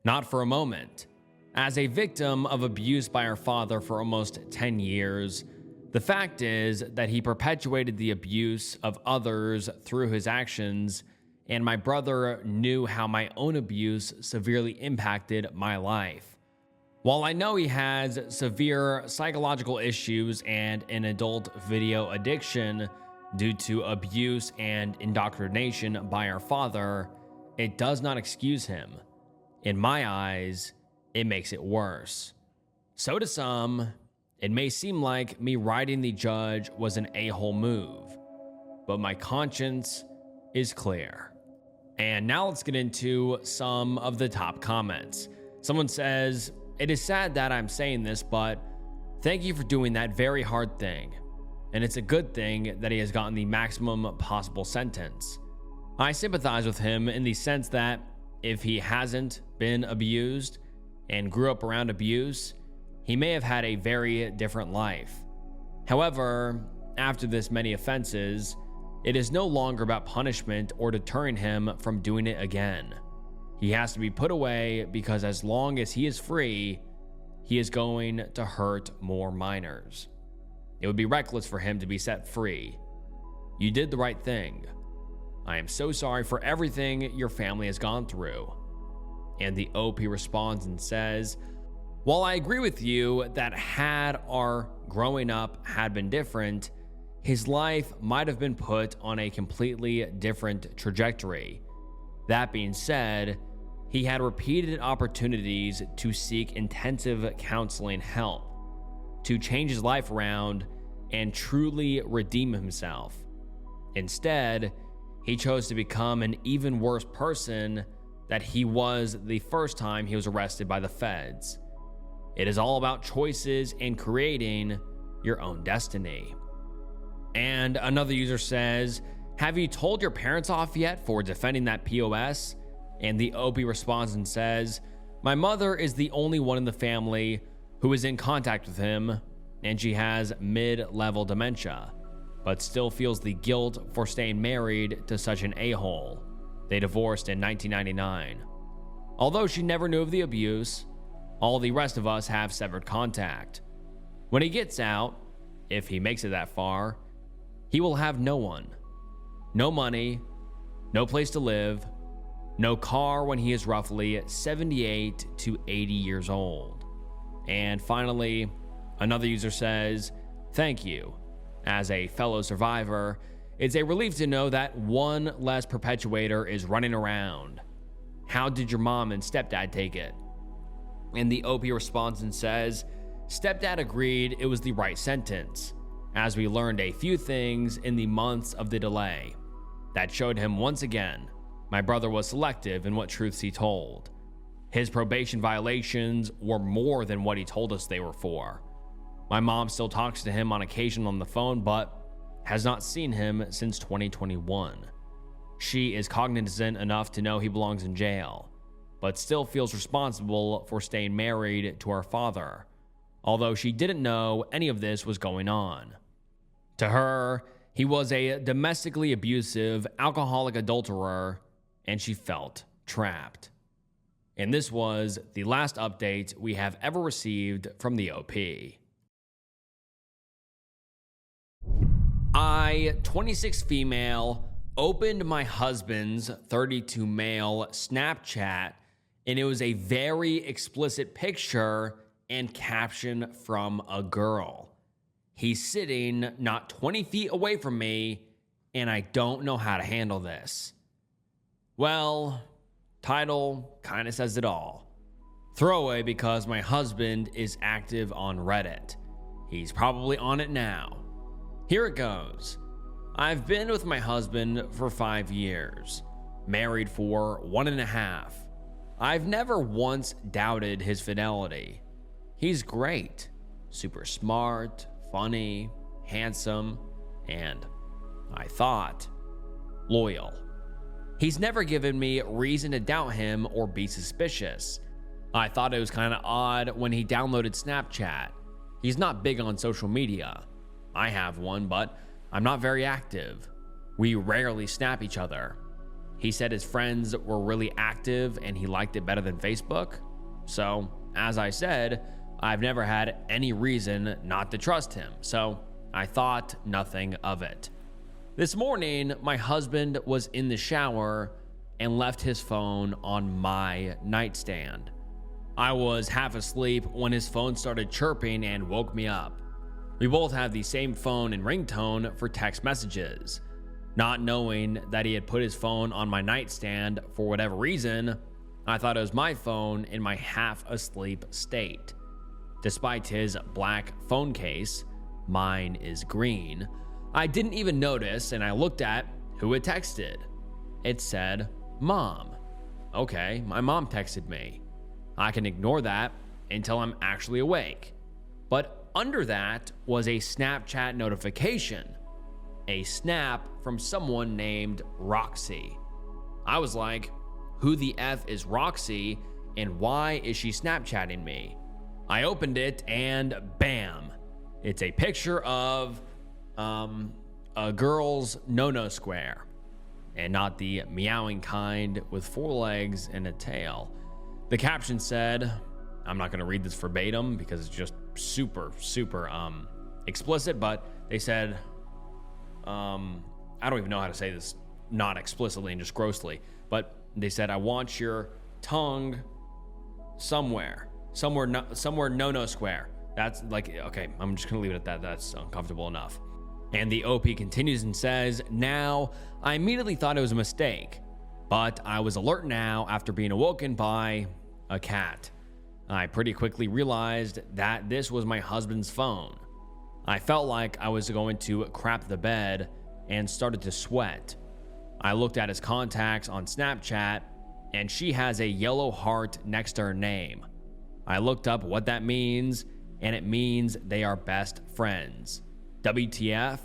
not for a moment. As a victim of abuse by our father for almost 10 years, the fact is that he perpetuated the abuse of others through his actions, and my brother knew how my own abuse severely impacted my life. While I know he has severe psychological issues and an adult video addiction due to abuse and indoctrination by our father, it does not excuse him. In my eyes, it makes it worse. So to some, it may seem like me writing the judge was an a-hole move, but my conscience is clear. And now let's get into some of the top comments. Someone says, "It is sad that I'm saying this, but thank you for doing that very hard thing. And it's a good thing that he has gotten the maximum possible sentence. I sympathize with him in the sense that if he hasn't been abused and grew up around abuse, he may have had a very different life. However, after this many offenses, it is no longer about punishment or deterring him from doing it again. He has to be put away because as long as he is free, he is going to hurt more minors. It would be reckless for him to be set free. You did the right thing. I am so sorry for everything your family has gone through." And the OP responds and says, "While I agree with you that had our growing up had been different, his life might have been put on a completely different trajectory. That being said, he had repeated opportunities to seek intensive counseling help, to change his life around and truly redeem himself. Instead, he chose to become an even worse person that he was the first time he was arrested by the feds. It is all about choices and creating your own destiny." And another user says, "Have you told your parents off yet for defending that POS?" And the OP responds and says, "My mother is the only one in the family who is in contact with him, and she has mid-level dementia, but still feels the guilt for staying married to such an a-hole. They divorced in 1999. Although she never knew of the abuse, all the rest of us have severed contact. When he gets out, if he makes it that far, he will have no one. No money, no place to live, no car when he is roughly 78 to 80 years old." And finally, another user says, "Thank you. As a fellow survivor, it's a relief to know that one less perpetuator is running around. How did your mom and stepdad take it?" And the OP responds and says, "Stepdad agreed it was the right sentence, as we learned a few things in the months of the delay that showed him once again my brother was selective in what truths he told. His probation violations were more than what he told us they were for. My mom still talks to him on occasion on the phone, but has not seen him since 2021. She is cognizant enough to know he belongs in jail, but still feels responsible for staying married to our father, although she didn't know any of this was going on. To her, he was a domestically abusive, alcoholic adulterer, and she felt trapped." And this was the last update we have ever received from the OP. I, 26 female, opened my husband's 32 male Snapchat, and it was a very explicit picture and caption from a girl. He's sitting not 20 feet away from me, and I don't know how to handle this. Well, title kind of says it all. Throwaway because my husband is active on Reddit. He's probably on it now. Here it goes. I've been with my husband for 5 years, married for 1.5. I've never once doubted his fidelity. He's great, super smart, funny, handsome, and, I thought, loyal. He's never given me reason to doubt him or be suspicious. I thought it was kind of odd when he downloaded Snapchat. He's not big on social media. I have one, but I'm not very active. We rarely snap each other. He said his friends were really active and he liked it better than Facebook. So, as I said, I've never had any reason not to trust him, so I thought nothing of it. This morning, my husband was in the shower and left his phone on my nightstand. I was half asleep when his phone started chirping and woke me up. We both have the same phone and ringtone for text messages. Not knowing that he had put his phone on my nightstand for whatever reason, I thought it was my phone in my half asleep state. Despite his black phone case, mine is green, I didn't even notice and I looked at who had texted. It said, Mom. Okay, my mom texted me. I can ignore that until I'm actually awake. But under that was a Snapchat notification, a snap from someone named Roxy. I was like, who the F is Roxy and why is she Snapchatting me? I opened it and bam, it's a picture of a girl's no-no square, and not the meowing kind with 4 legs and a tail. The caption said, I'm not going to read this verbatim because it's just super explicit, but they said, I don't even know how to say this not explicitly and just grossly, but they said, I want your tongue somewhere no square. That's like, okay, I'm just gonna leave it at that. That's uncomfortable enough. And the OP continues and says, now I immediately thought it was a mistake, but I was alert now after being awoken by a cat. I pretty quickly realized that this was my husband's phone. I felt like I was going to crap the bed and started to sweat. I looked at his contacts on Snapchat and she has a yellow heart next to her name. I looked up what that means and it means they are best friends. WTF?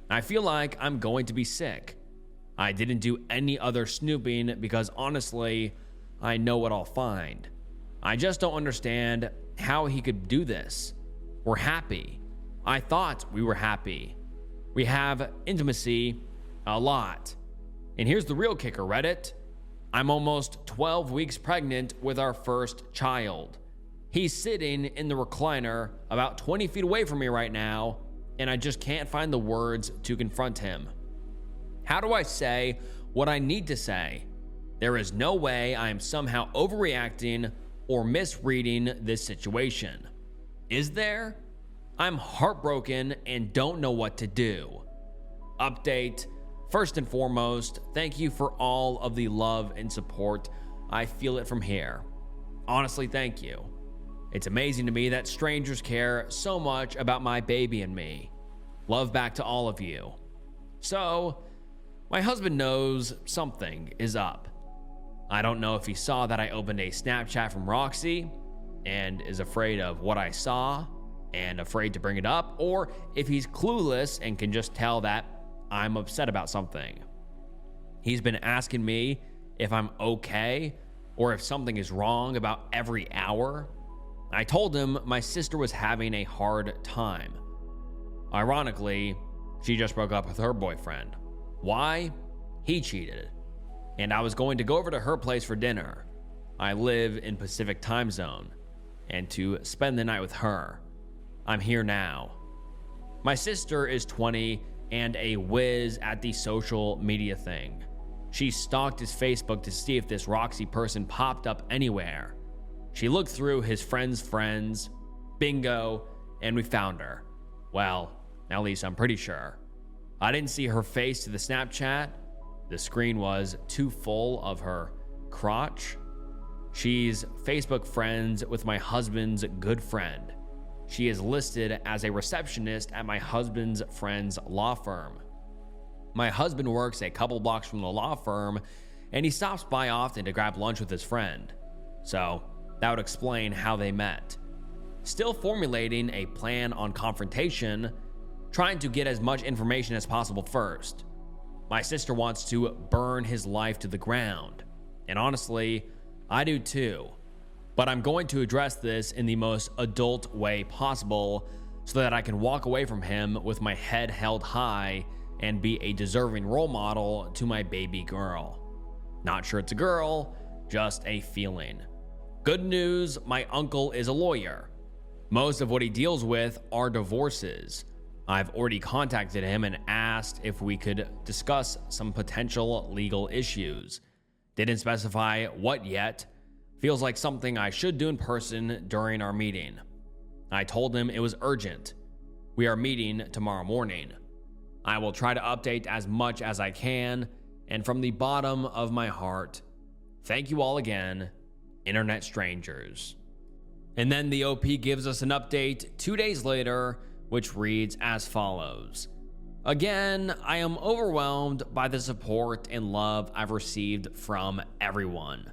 I feel like I'm going to be sick. I didn't do any other snooping because honestly, I know what I'll find. I just don't understand how he could do this. We're happy. I thought we were happy. We have intimacy a lot. And here's the real kicker, Reddit. I'm almost 12 weeks pregnant with our first child. He's sitting in the recliner about 20 feet away from me right now, and I just can't find the words to confront him. How do I say what I need to say? There is no way I am somehow overreacting or misreading this situation. Is there? I'm heartbroken and don't know what to do. Update. First and foremost, thank you for all of the love and support. I feel it from here. Honestly, thank you. It's amazing to me that strangers care so much about my baby and me. Love back to all of you. So, my husband knows something is up. I don't know if he saw that I opened a Snapchat from Roxy and is afraid of what I saw and afraid to bring it up, or if he's clueless and can just tell that I'm upset about something. He's been asking me if I'm okay or if something is wrong about every hour. I told him my sister was having a hard time. Ironically, she just broke up with her boyfriend. Why? He cheated. And I was going to go over to her place for dinner. I live in Pacific time zone, and to spend the night with her. I'm here now. My sister is 20 and a whiz at the social media thing. She stalked his Facebook to see if this Roxy person popped up anywhere. She looked through his friends, bingo, and we found her. Well, at least I'm pretty sure. I didn't see her face to the Snapchat. The screen was too full of her crotch. She's Facebook friends with my husband's good friend. She is listed as a receptionist at my husband's friend's law firm. My husband works a couple blocks from the law firm, and he stops by often to grab lunch with his friend. So that would explain how they met. Still formulating a plan on confrontation, trying to get as much information as possible first. My sister wants to burn his life to the ground, and honestly, I do too. But I'm going to address this in the most adult way possible so that I can walk away from him with my head held high and be a deserving role model to my baby girl. Not sure it's a girl, just a feeling. Good news, my uncle is a lawyer. Most of what he deals with are divorces. I've already contacted him and asked if we could discuss some potential legal issues. Didn't specify what yet. Feels like something I should do in person during our meeting. I told him it was urgent. We are meeting tomorrow morning. I will try to update as much as I can, and from the bottom of my heart, thank you all again, internet strangers. And then the OP gives us an update 2 days later, which reads as follows. Again, I am overwhelmed by the support and love I've received from everyone.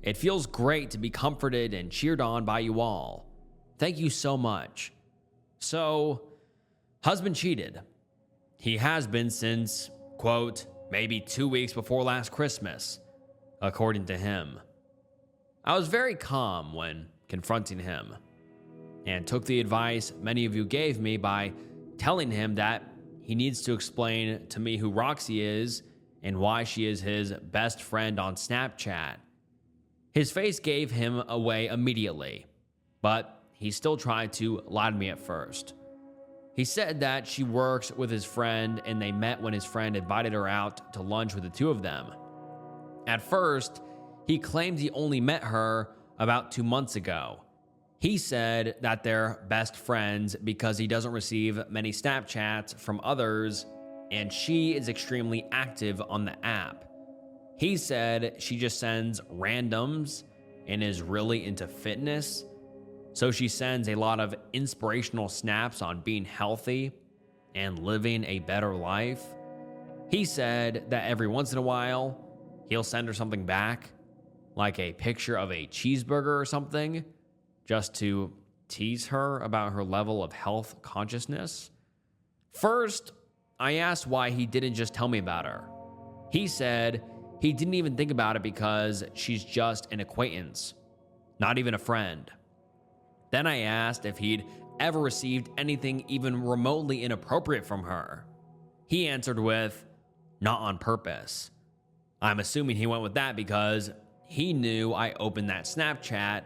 It feels great to be comforted and cheered on by you all. Thank you so much. So, husband cheated. He has been since, quote, maybe 2 weeks before last Christmas, according to him. I was very calm when confronting him and took the advice many of you gave me by telling him that he needs to explain to me who Roxy is and why she is his best friend on Snapchat. His face gave him away immediately, but he still tried to lie to me at first. He said that she works with his friend and they met when his friend invited her out to lunch with the two of them. At first, he claimed he only met her about 2 months ago. He said that they're best friends because he doesn't receive many Snapchats from others and she is extremely active on the app. He said she just sends randoms and is really into fitness. So she sends a lot of inspirational snaps on being healthy and living a better life. He said that every once in a while, he'll send her something back, like a picture of a cheeseburger or something, just to tease her about her level of health consciousness. First, I asked why he didn't just tell me about her. He said he didn't even think about it because she's just an acquaintance, not even a friend. Then I asked if he'd ever received anything even remotely inappropriate from her. He answered with, not on purpose. I'm assuming he went with that because he knew I opened that Snapchat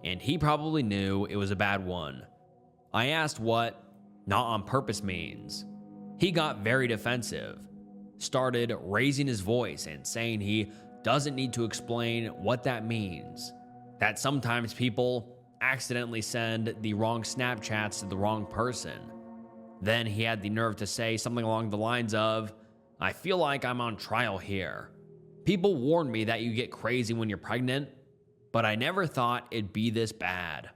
and he probably knew it was a bad one. I asked what not on purpose means. He got very defensive, started raising his voice and saying he doesn't need to explain what that means, that sometimes people accidentally send the wrong Snapchats to the wrong person. Then he had the nerve to say something along the lines of, I feel like I'm on trial here. People warned me that you get crazy when you're pregnant, but I never thought it'd be this bad.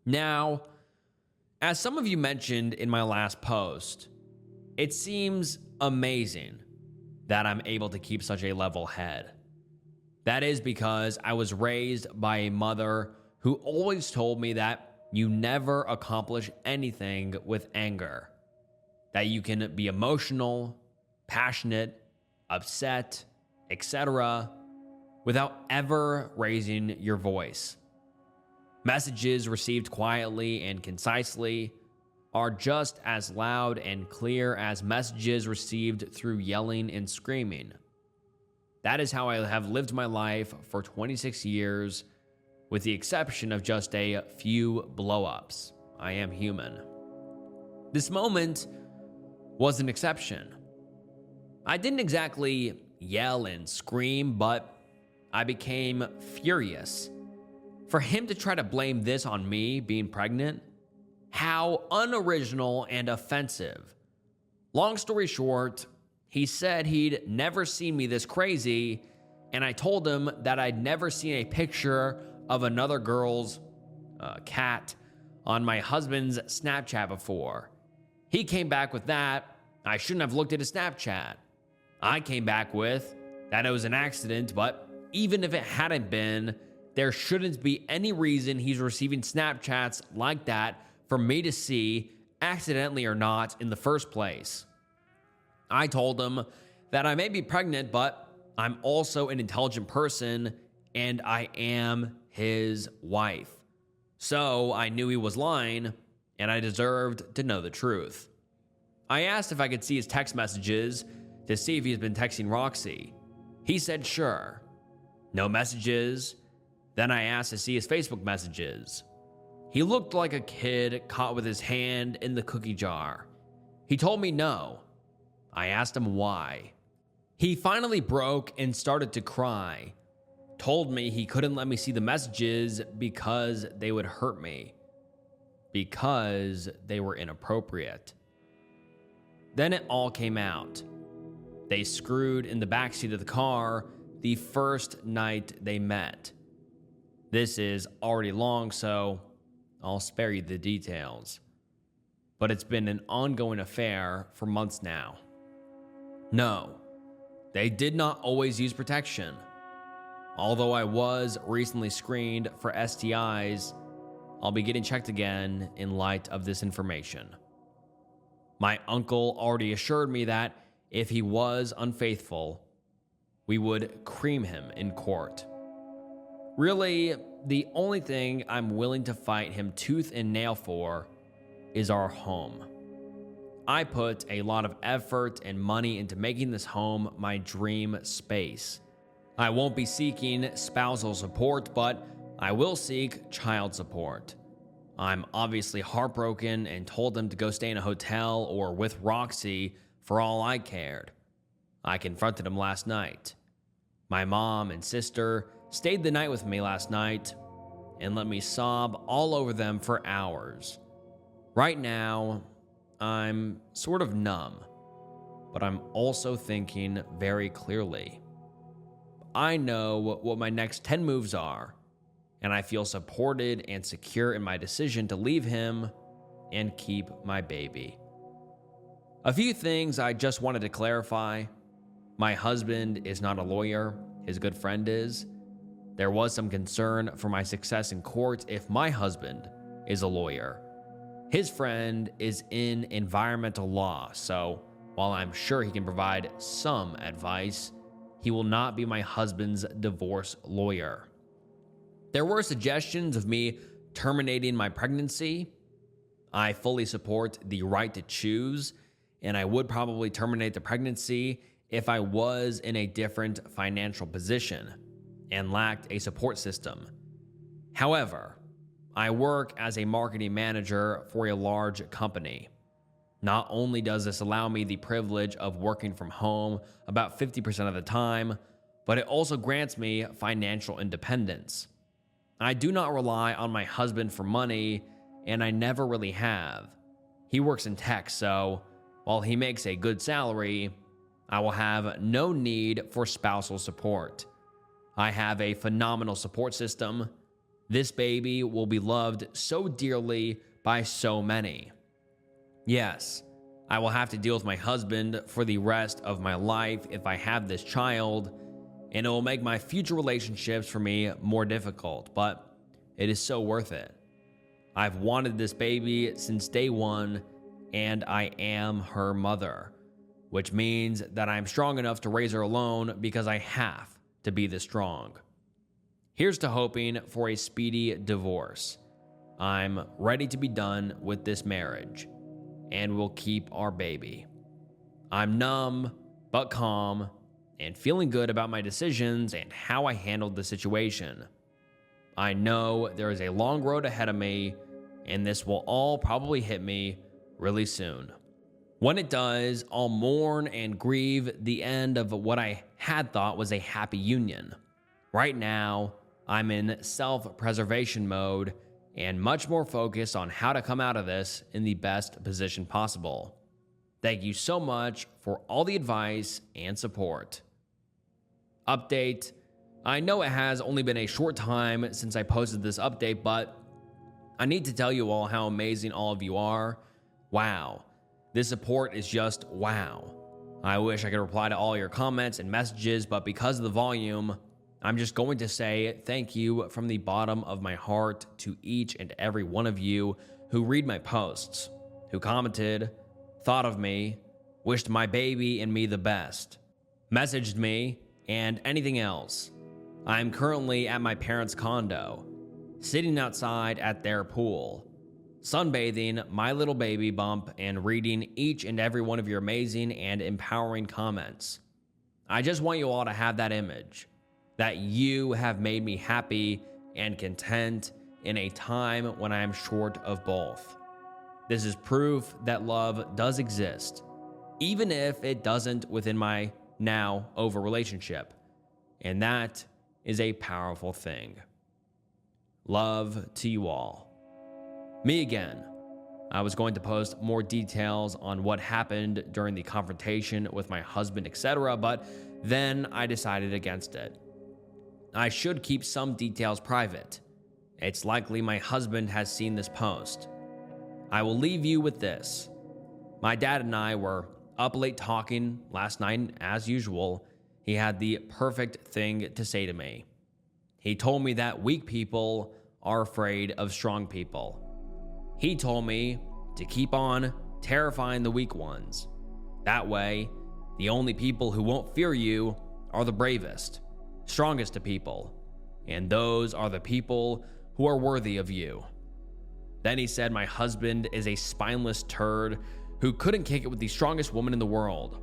Now, as some of you mentioned in my last post, it seems amazing that I'm able to keep such a level head. That is because I was raised by a mother who always told me that you never accomplish anything with anger, that you can be emotional, passionate, upset, etc., without ever raising your voice. Messages received quietly and concisely are just as loud and clear as messages received through yelling and screaming. That is how I have lived my life for 26 years, with the exception of just a few blow-ups. I am human. This moment was an exception. I didn't exactly yell and scream, but I became furious. For him to try to blame this on me being pregnant, how unoriginal and offensive. Long story short, he said he'd never seen me this crazy, and I told him that I'd never seen a picture of another girl's cat on my husband's Snapchat before. He came back with that, I shouldn't have looked at his Snapchat. I came back with that it was an accident, but even if it hadn't been, there shouldn't be any reason he's receiving Snapchats like that for me to see, accidentally or not, in the first place. I told him that I may be pregnant, but I'm also an intelligent person and I am his wife. So I knew he was lying and I deserved to know the truth. I asked if I could see his text messages to see if he's been texting Roxy. He said sure. No messages. Then I asked to see his Facebook messages. He looked like a kid caught with his hand in the cookie jar. He told me no. I asked him why. He finally broke and started to cry. Told me he couldn't let me see the messages because they would hurt me. Because they were inappropriate. Then it all came out. They screwed in the backseat of the car the first night they met. This is already long, so I'll spare you the details. But it's been an ongoing affair for months now. No, they did not always use protection. Although I was recently screened for STIs, I'll be getting checked again in light of this information. My uncle already assured me that if he was unfaithful, we would cream him in court. Really, the only thing I'm willing to fight him tooth and nail for is our home. I put a lot of effort and money into making this home my dream space. I won't be seeking spousal support, but I will seek child support. I'm obviously heartbroken and told them to go stay in a hotel or with Roxy for all I cared. I confronted him last night. My mom and sister stayed the night with me last night and let me sob all over them for hours. Right now, I'm sort of numb, but I'm also thinking very clearly. I know what my next 10 moves are, and I feel supported and secure in my decision to leave him and keep my baby. A few things I just wanted to clarify. My husband is not a lawyer, his good friend is. There was some concern for my success in court if my husband is a lawyer. His friend is in environmental law, so while I'm sure he can provide some advice, he will not be my husband's divorce lawyer. There were suggestions of me terminating my pregnancy. I fully support the right to choose, and I would probably terminate the pregnancy if I was in a different financial position and lacked a support system. However, I work as a marketing manager for a large company. Not only does this allow me the privilege of working from home about 50% of the time, but it also grants me financial independence. I do not rely on my husband for money, and I never really have. He works in tech, so while he makes a good salary, I will have no need for spousal support. I have a phenomenal support system. This baby will be loved so dearly by so many. Yes, I will have to deal with my husband for the rest of my life if I have this child, and it will make my future relationships for me more difficult, but it is so worth it. I've wanted this baby since day one, and I am her mother, which means that I'm strong enough to raise her alone because I have to be this strong. Here's to hoping for a speedy divorce. I'm ready to be done with this marriage, and we'll keep our baby. I'm numb, but calm, and feeling good about my decisions and how I handled the situation. I know there is a long road ahead of me, and this will all probably hit me really soon. When it does, I'll mourn and grieve the end of what I had thought was a happy union. Right now, I'm in self-preservation mode and much more focused on how to come out of this in the best position possible. Thank you so much for all the advice and support. Update. I know it has only been a short time since I posted this update, but I need to tell you all how amazing all of you are. Wow. This support is just wow. I wish I could reply to all your comments and messages, but because of the volume, I'm just going to say thank you from the bottom of my heart to each and every one of you who read my posts, who commented, thought of me, wished my baby and me the best, messaged me, and anything else. I'm currently at my parents' condo, sitting outside at their pool, sunbathing my little baby bump and reading each and every one of your amazing and empowering comments. I just want you all to have that image, that you have made me happy and content in a time when I am short of both. This is proof that love does exist, even if it doesn't within my now over relationship. And that is a powerful thing. Love to you all. Me again. I was going to post more details on what happened during the confrontation with my husband, etc., but then I decided against it. I should keep some details private. It's likely my husband has seen this post. I will leave you with this. My dad and I were up late talking last night, as usual. He had the perfect thing to say to me. He told me that weak people are afraid of strong people. He told me to keep on terrifying the weak ones. That way, the only people who won't fear you are the bravest, strongest of people, and those are the people who are worthy of you. Then he said my husband is a spineless turd who couldn't kick it with the strongest woman in the world.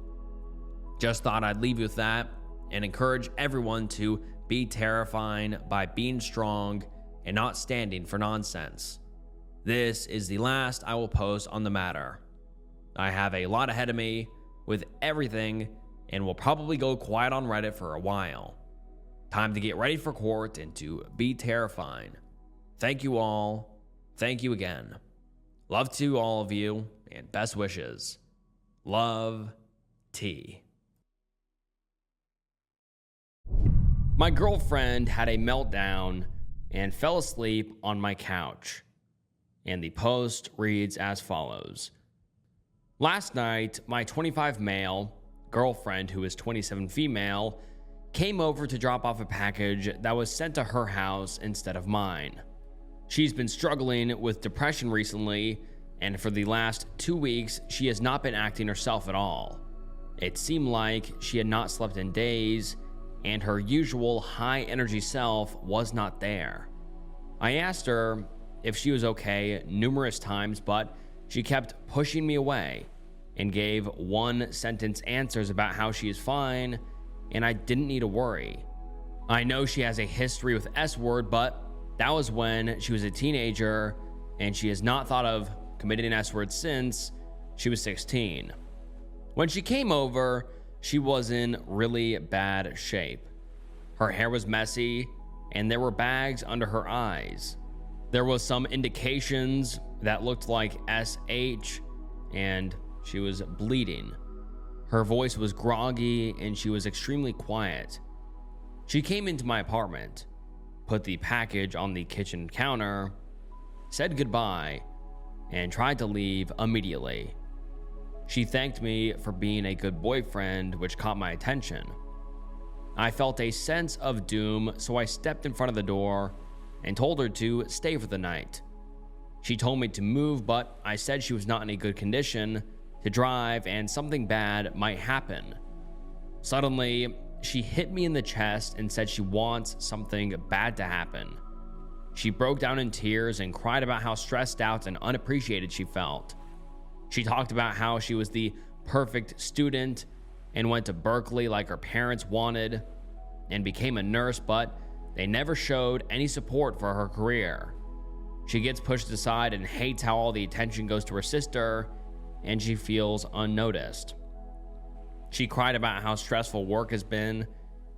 Just thought I'd leave you with that and encourage everyone to be terrifying by being strong and not standing for nonsense. This is the last I will post on the matter. I have a lot ahead of me with everything and will probably go quiet on Reddit for a while. Time to get ready for court and to be terrifying. Thank you all. Thank you again. Love to all of you and best wishes. Love, T. My girlfriend had a meltdown and fell asleep on my couch. And the post reads as follows. Last night, my 25 male girlfriend, who is 27 female, came over to drop off a package that was sent to her house instead of mine. She's been struggling with depression recently, and for the last 2 weeks, she has not been acting herself at all. It seemed like she had not slept in days, and her usual high energy self was not there. I asked her if she was okay numerous times, but she kept pushing me away and gave one-sentence answers about how she is fine and I didn't need to worry. I know she has a history with S-word, but that was when she was a teenager and she has not thought of committing an S-word since she was 16. When she came over, she was in really bad shape. Her hair was messy and there were bags under her eyes. There was some indications that looked like SH, and she was bleeding. Her voice was groggy, and she was extremely quiet. She came into my apartment, put the package on the kitchen counter, said goodbye, and tried to leave immediately. She thanked me for being a good boyfriend, which caught my attention. I felt a sense of doom, so I stepped in front of the door and told her to stay for the night. She told me to move, but I said she was not in a good condition to drive and something bad might happen. Suddenly, she hit me in the chest and said she wants something bad to happen. She broke down in tears and cried about how stressed out and unappreciated she felt. She talked about how she was the perfect student and went to Berkeley like her parents wanted and became a nurse, but they never showed any support for her career. She gets pushed aside and hates how all the attention goes to her sister, and she feels unnoticed. She cried about how stressful work has been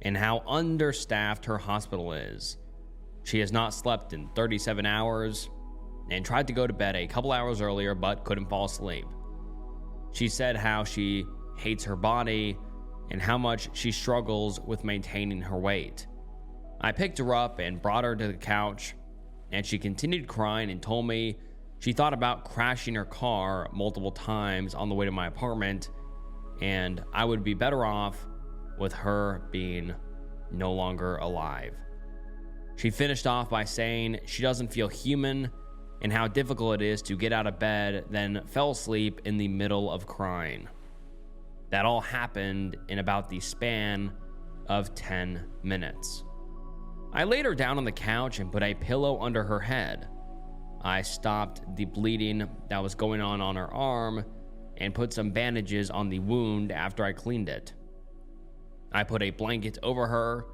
and how understaffed her hospital is. She has not slept in 37 hours and tried to go to bed a couple hours earlier but couldn't fall asleep. She said how she hates her body and how much she struggles with maintaining her weight. I picked her up and brought her to the couch, and she continued crying and told me She thought about crashing her car multiple times on the way to my apartment, and I would be better off with her being no longer alive. She finished off by saying she doesn't feel human and how difficult it is to get out of bed, then fell asleep in the middle of crying. That all happened in about the span of 10 minutes. I laid her down on the couch and put a pillow under her head. I stopped the bleeding that was going on her arm and put some bandages on the wound after I cleaned it. I put a blanket over her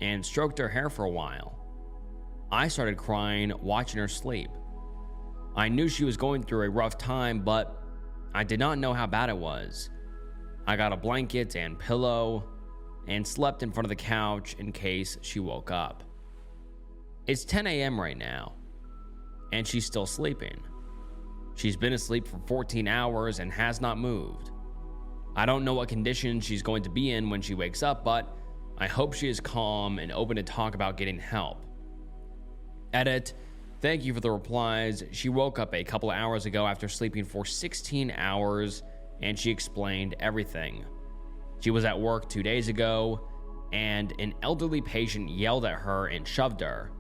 and stroked her hair for a while. I started crying watching her sleep. I knew she was going through a rough time, but I did not know how bad it was. I got a blanket and pillow and slept in front of the couch in case she woke up. It's 10 a.m. right now, and she's still sleeping. She's been asleep for 14 hours and has not moved. I don't know what condition she's going to be in when she wakes up, but I hope she is calm and open to talk about getting help. Edit. Thank you for the replies. She woke up a couple of hours ago after sleeping for 16 hours, and she explained everything. She was at work 2 days ago, and an elderly patient yelled at her and shoved her.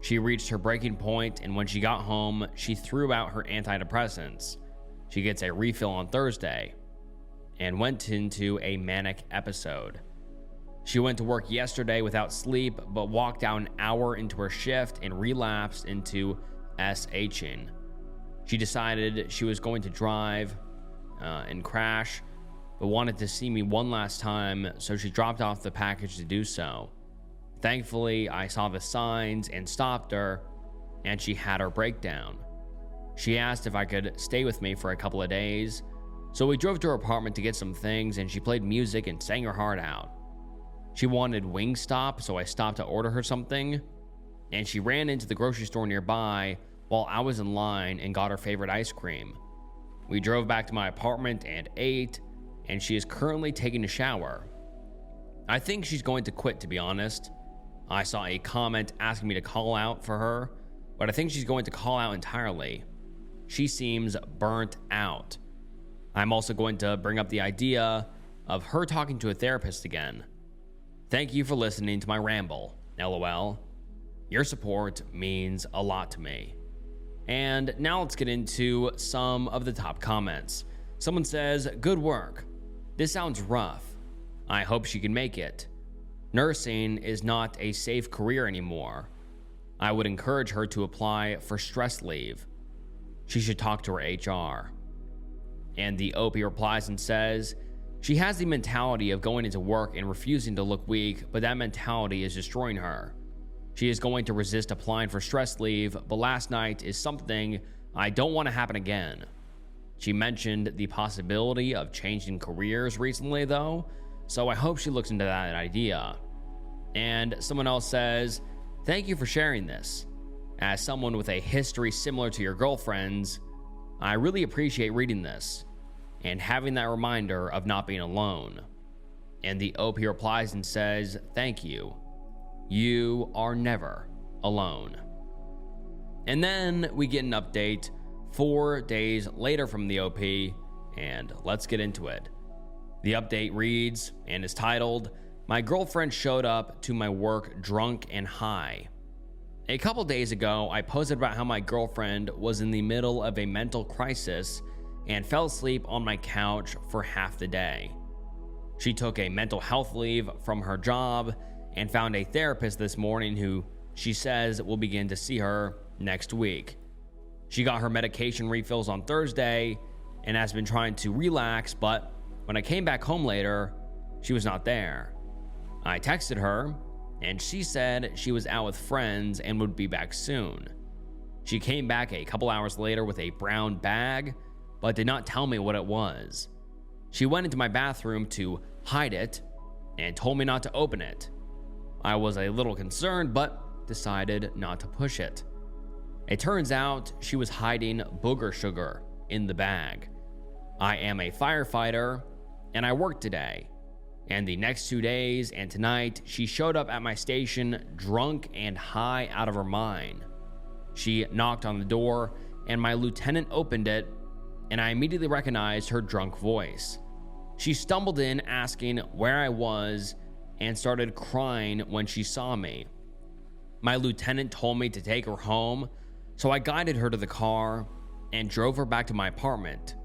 She reached her breaking point, and when she got home, she threw out her antidepressants. She gets a refill on Thursday and went into a manic episode. She went to work yesterday without sleep, but walked out an hour into her shift and relapsed into SHing. She decided she was going to drive and crash, but wanted to see me one last time, so she dropped off the package to do so. Thankfully, I saw the signs and stopped her, and she had her breakdown. She asked if I could stay with me for a couple of days, so we drove to her apartment to get some things, and she played music and sang her heart out. She wanted Wingstop, so I stopped to order her something, and she ran into the grocery store nearby while I was in line and got her favorite ice cream. We drove back to my apartment and ate, and she is currently taking a shower. I think she's going to quit, to be honest. I saw a comment asking me to call out for her, but I think she's going to call out entirely. She seems burnt out. I'm also going to bring up the idea of her talking to a therapist again. Thank you for listening to my ramble, LOL. Your support means a lot to me. And now let's get into some of the top comments. Someone says, good work. This sounds rough. I hope she can make it. Nursing is not a safe career anymore. I would encourage her to apply for stress leave. She should talk to her HR. And the OP replies and says, she has the mentality of going into work and refusing to look weak, but that mentality is destroying her. She is going to resist applying for stress leave, but last night is something I don't want to happen again. She mentioned the possibility of changing careers recently, though, so I hope she looks into that idea. And someone else says, thank you for sharing this. As someone with a history similar to your girlfriend's, I really appreciate reading this and having that reminder of not being alone. And the OP replies and says, thank you. You are never alone. And then we get an update 4 days later from the OP, and let's get into it. The update reads and is titled, my girlfriend showed up to my work drunk and high. A couple days ago, I posted about how my girlfriend was in the middle of a mental crisis and fell asleep on my couch for half the day. She took a mental health leave from her job and found a therapist this morning who she says will begin to see her next week. She got her medication refills on Thursday and has been trying to relax, but when I came back home later, she was not there. I texted her, and she said she was out with friends and would be back soon. She came back a couple hours later with a brown bag, but did not tell me what it was. She went into my bathroom to hide it and told me not to open it. I was a little concerned, but decided not to push it. It turns out she was hiding booger sugar in the bag. I am a firefighter, and I work today. And the next 2 days and tonight, she showed up at my station drunk and high out of her mind. She knocked on the door and my lieutenant opened it, and I immediately recognized her drunk voice. She stumbled in asking where I was and started crying when she saw me. My lieutenant told me to take her home, so I guided her to the car and drove her back to my apartment.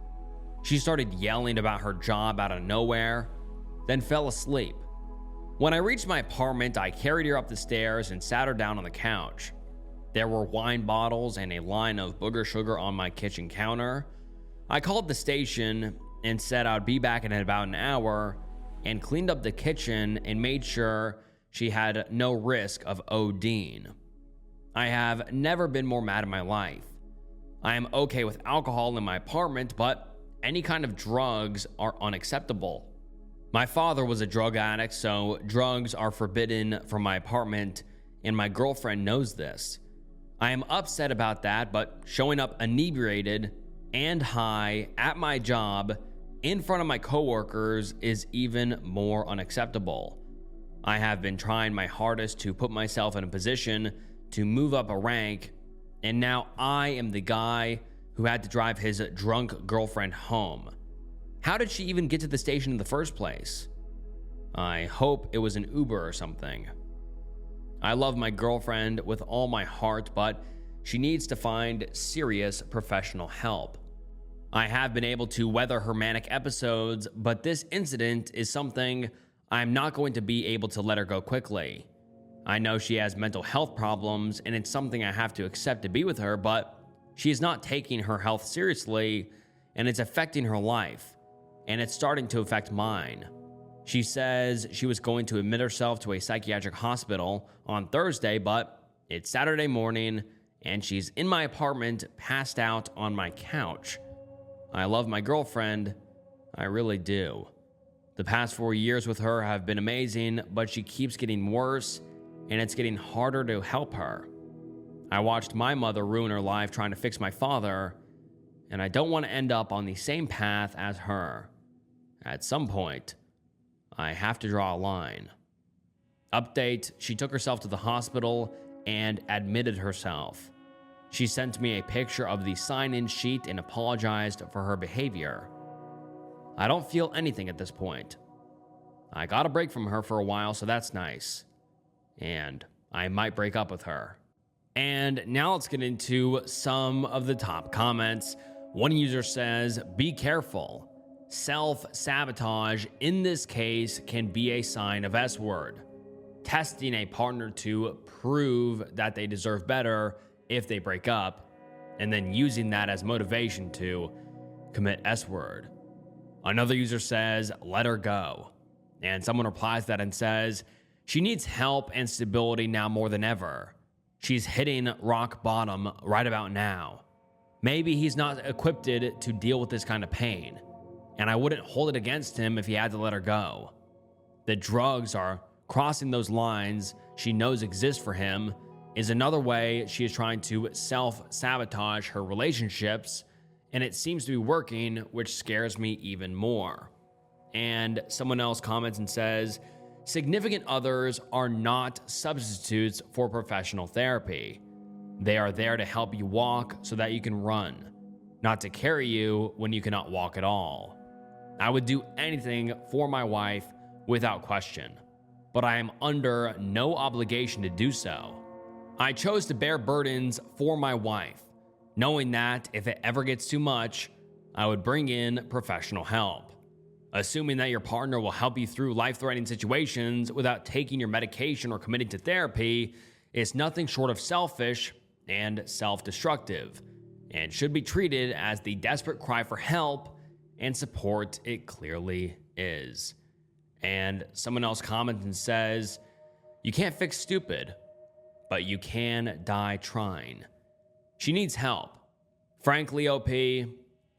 She started yelling about her job out of nowhere, then fell asleep. When I reached my apartment, I carried her up the stairs and sat her down on the couch. There were wine bottles and a line of booger sugar on my kitchen counter. I called the station and said I'd be back in about an hour, and cleaned up the kitchen and made sure she had no risk of ODing. I have never been more mad in my life. I am okay with alcohol in my apartment, but any kind of drugs are unacceptable. My father was a drug addict, so drugs are forbidden from my apartment, and my girlfriend knows this. I am upset about that, but showing up inebriated and high at my job in front of my coworkers is even more unacceptable. I have been trying my hardest to put myself in a position to move up a rank, and now I am the guy who had to drive his drunk girlfriend home. How did she even get to the station in the first place? I hope it was an Uber or something. I love my girlfriend with all my heart, but she needs to find serious professional help. I have been able to weather her manic episodes, but this incident is something I'm not going to be able to let her go quickly. I know she has mental health problems, and it's something I have to accept to be with her, but she is not taking her health seriously, and it's affecting her life, and it's starting to affect mine. She says she was going to admit herself to a psychiatric hospital on Thursday, but it's Saturday morning, and she's in my apartment, passed out on my couch. I love my girlfriend. I really do. The past 4 years with her have been amazing, but she keeps getting worse, and it's getting harder to help her. I watched my mother ruin her life trying to fix my father, and I don't want to end up on the same path as her. At some point, I have to draw a line. Update: she took herself to the hospital and admitted herself. She sent me a picture of the sign-in sheet and apologized for her behavior. I don't feel anything at this point. I got a break from her for a while, so that's nice. And I might break up with her. And now let's get into some of the top comments. One user says, "Be careful. Self-sabotage in this case can be a sign of S-word. Testing a partner to prove that they deserve better if they break up, and then using that as motivation to commit S-word." Another user says, "Let her go." And someone replies to that and says, "She needs help and stability now more than ever. She's hitting rock bottom right about now. Maybe he's not equipped to deal with this kind of pain, and I wouldn't hold it against him if he had to let her go. The drugs are crossing those lines she knows exist for him is another way she is trying to self-sabotage her relationships, and it seems to be working, which scares me even more." And someone else comments and says, "Significant others are not substitutes for professional therapy. They are there to help you walk so that you can run, not to carry you when you cannot walk at all. I would do anything for my wife without question, but I am under no obligation to do so. I chose to bear burdens for my wife, knowing that if it ever gets too much, I would bring in professional help. Assuming that your partner will help you through life-threatening situations without taking your medication or committing to therapy is nothing short of selfish and self-destructive, and should be treated as the desperate cry for help and support it clearly is." And someone else comments and says, "You can't fix stupid, but you can die trying. She needs help. Frankly, OP,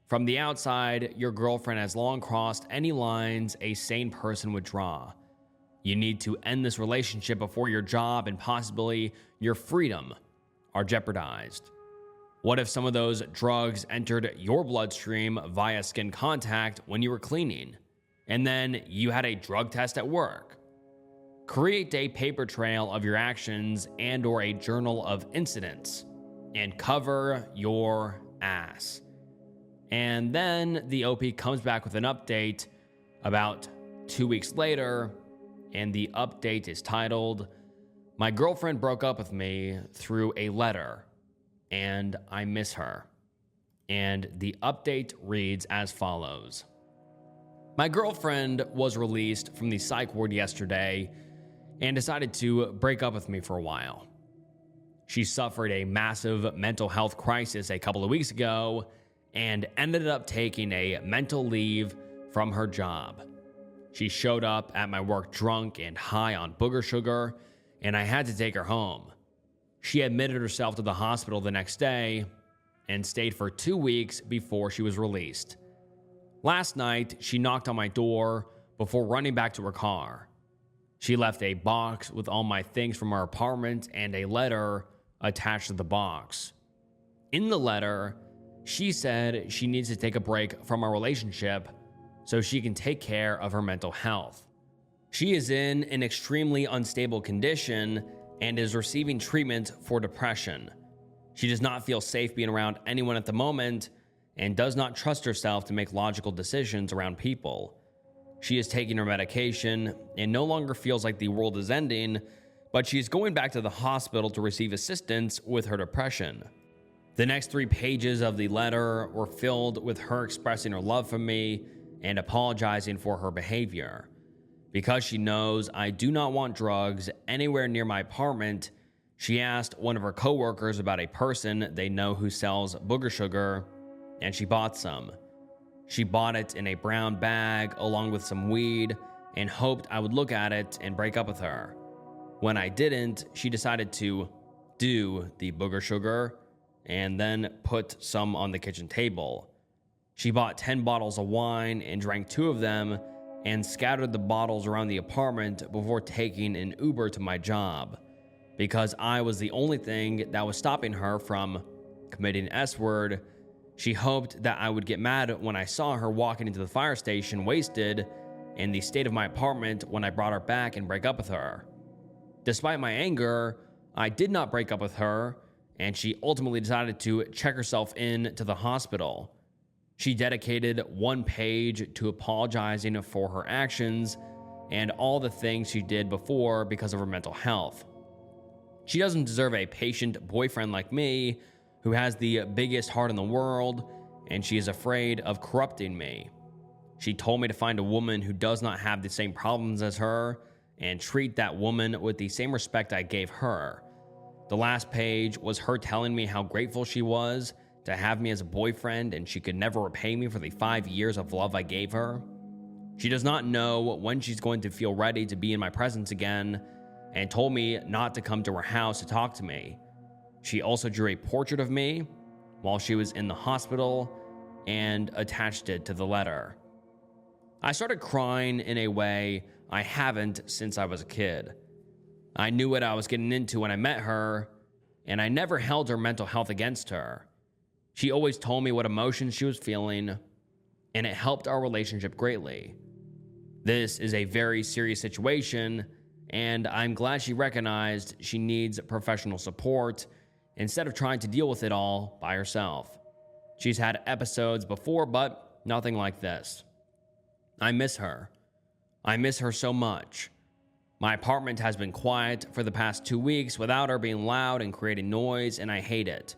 from the outside, your girlfriend has long crossed any lines a sane person would draw. You need to end this relationship before your job and possibly your freedom are jeopardized. What if some of those drugs entered your bloodstream via skin contact when you were cleaning, and then you had a drug test at work? Create a paper trail of your actions and/or a journal of incidents, and cover your ass. And then the OP comes back with an update about 2 weeks later, and the update is titled, "My girlfriend broke up with me through a letter, and I miss her." And the update reads as follows. "My girlfriend was released from the psych ward yesterday and decided to break up with me for a while. She suffered a massive mental health crisis a couple of weeks ago and ended up taking a mental leave from her job. She showed up at my work drunk and high on booger sugar, and I had to take her home. She admitted herself to the hospital the next day and stayed for 2 weeks before she was released. Last night, she knocked on my door before running back to her car. She left a box with all my things from our apartment and a letter attached to the box. In the letter, she said she needs to take a break from our relationship so she can take care of her mental health. She is in an extremely unstable condition and is receiving treatment for depression. She does not feel safe being around anyone at the moment and does not trust herself to make logical decisions around people. She is taking her medication and no longer feels like the world is ending, but she is going back to the hospital to receive assistance with her depression. The next 3 pages of the letter were filled with her expressing her love for me and apologizing for her behavior. Because she knows I do not want drugs anywhere near my apartment, she asked one of her coworkers about a person they know who sells booger sugar, and she bought some. She bought it in a brown bag along with some weed and hoped I would look at it and break up with her. When I didn't, she decided to do the booger sugar and then put some on the kitchen table. She bought 10 bottles of wine and drank 2 of them and scattered the bottles around the apartment before taking an Uber to my job. Because I was the only thing that was stopping her from committing S-word, she hoped that I would get mad when I saw her walking into the fire station wasted in the state of my apartment when I brought her back and break up with her. Despite my anger, I did not break up with her, and she ultimately decided to check herself in to the hospital. She dedicated 1 page to apologizing for her actions and all the things she did before because of her mental health. She doesn't deserve a patient boyfriend like me who has the biggest heart in the world, and she is afraid of corrupting me. She told me to find a woman who does not have the same problems as her and treat that woman with the same respect I gave her. The last page was her telling me how grateful she was to have me as a boyfriend and she could never repay me for the 5 years of love I gave her. She does not know when she's going to feel ready to be in my presence again and told me not to come to her house to talk to me. She also drew a portrait of me while she was in the hospital and attached it to the letter. I started crying in a way I haven't since I was a kid. I knew what I was getting into when I met her, and I never held her mental health against her. She always told me what emotions she was feeling, and it helped our relationship greatly. This is a very serious situation, and I'm glad she recognized she needs professional support instead of trying to deal with it all by herself. She's had episodes before, but nothing like this. I miss her. I miss her so much. My apartment has been quiet for the past 2 weeks without her being loud and creating noise, and I hate it.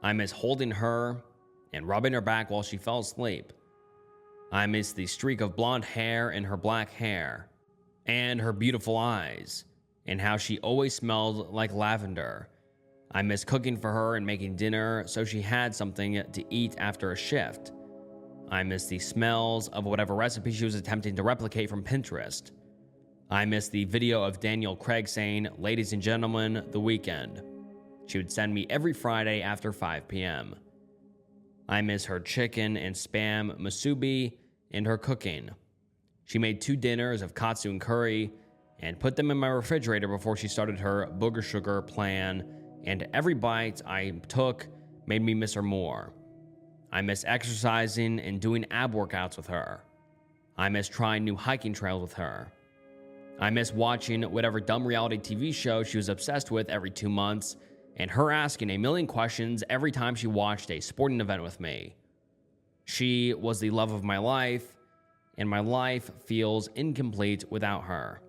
I miss holding her and rubbing her back while she fell asleep. I miss the streak of blonde hair in her black hair, and her beautiful eyes, and how she always smelled like lavender. I miss cooking for her and making dinner so she had something to eat after a shift. I miss the smells of whatever recipe she was attempting to replicate from Pinterest. I miss the video of Daniel Craig saying, "Ladies and gentlemen, the weekend." She would send me every Friday after 5 p.m. I miss her chicken and spam musubi and her cooking. She made 2 dinners of katsu and curry and put them in my refrigerator before she started her booger sugar plan, and every bite I took made me miss her more. I miss exercising and doing ab workouts with her. I miss trying new hiking trails with her. I miss watching whatever dumb reality TV show she was obsessed with every 2 months and her asking a million questions every time she watched a sporting event with me. She was the love of my life, and my life feels incomplete without her.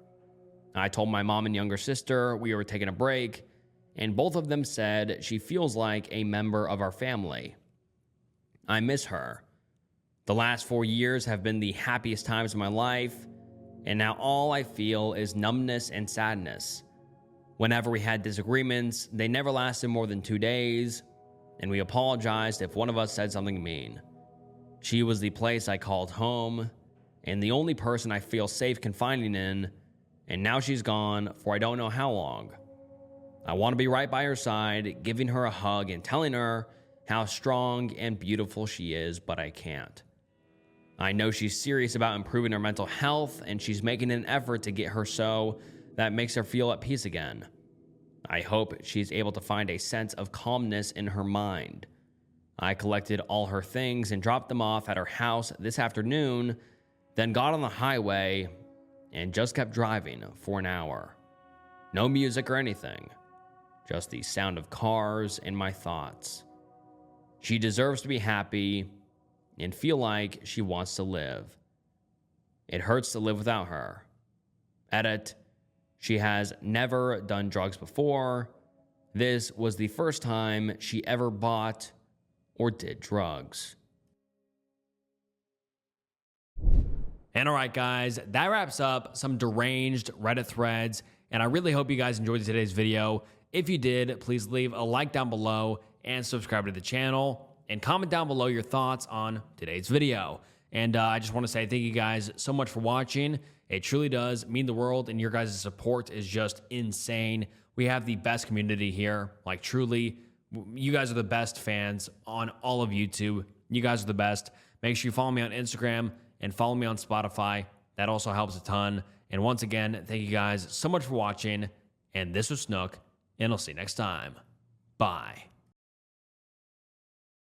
I told my mom and younger sister we were taking a break, and both of them said she feels like a member of our family. I miss her. The last 4 years have been the happiest times of my life, and now all I feel is numbness and sadness. Whenever we had disagreements, they never lasted more than 2 days, and we apologized if one of us said something mean. She was the place I called home, and the only person I feel safe confiding in, and now she's gone for I don't know how long. I want to be right by her side, giving her a hug and telling her how strong and beautiful she is, but I can't. I know she's serious about improving her mental health, and she's making an effort to get her so that makes her feel at peace again. I hope she's able to find a sense of calmness in her mind. I collected all her things and dropped them off at her house this afternoon, then got on the highway and just kept driving for an hour. No music or anything, just the sound of cars and my thoughts. She deserves to be happy and feel like she wants to live. It hurts to live without her. Edit, she has never done drugs before. This was the first time she ever bought or did drugs. And all right, guys, that wraps up some deranged Reddit threads, and I really hope you guys enjoyed today's video. If you did, please leave a like down below and subscribe to the channel, and comment down below your thoughts on today's video. And I just want to say thank you guys so much for watching. It truly does mean the world, and your guys' support is just insane. We have the best community here. Like, truly, you guys are the best fans on all of YouTube. You guys are the best. Make sure you follow me on Instagram and follow me on Spotify. That also helps a ton. And once again, thank you guys so much for watching. And this was Snook, and I'll see you next time. Bye.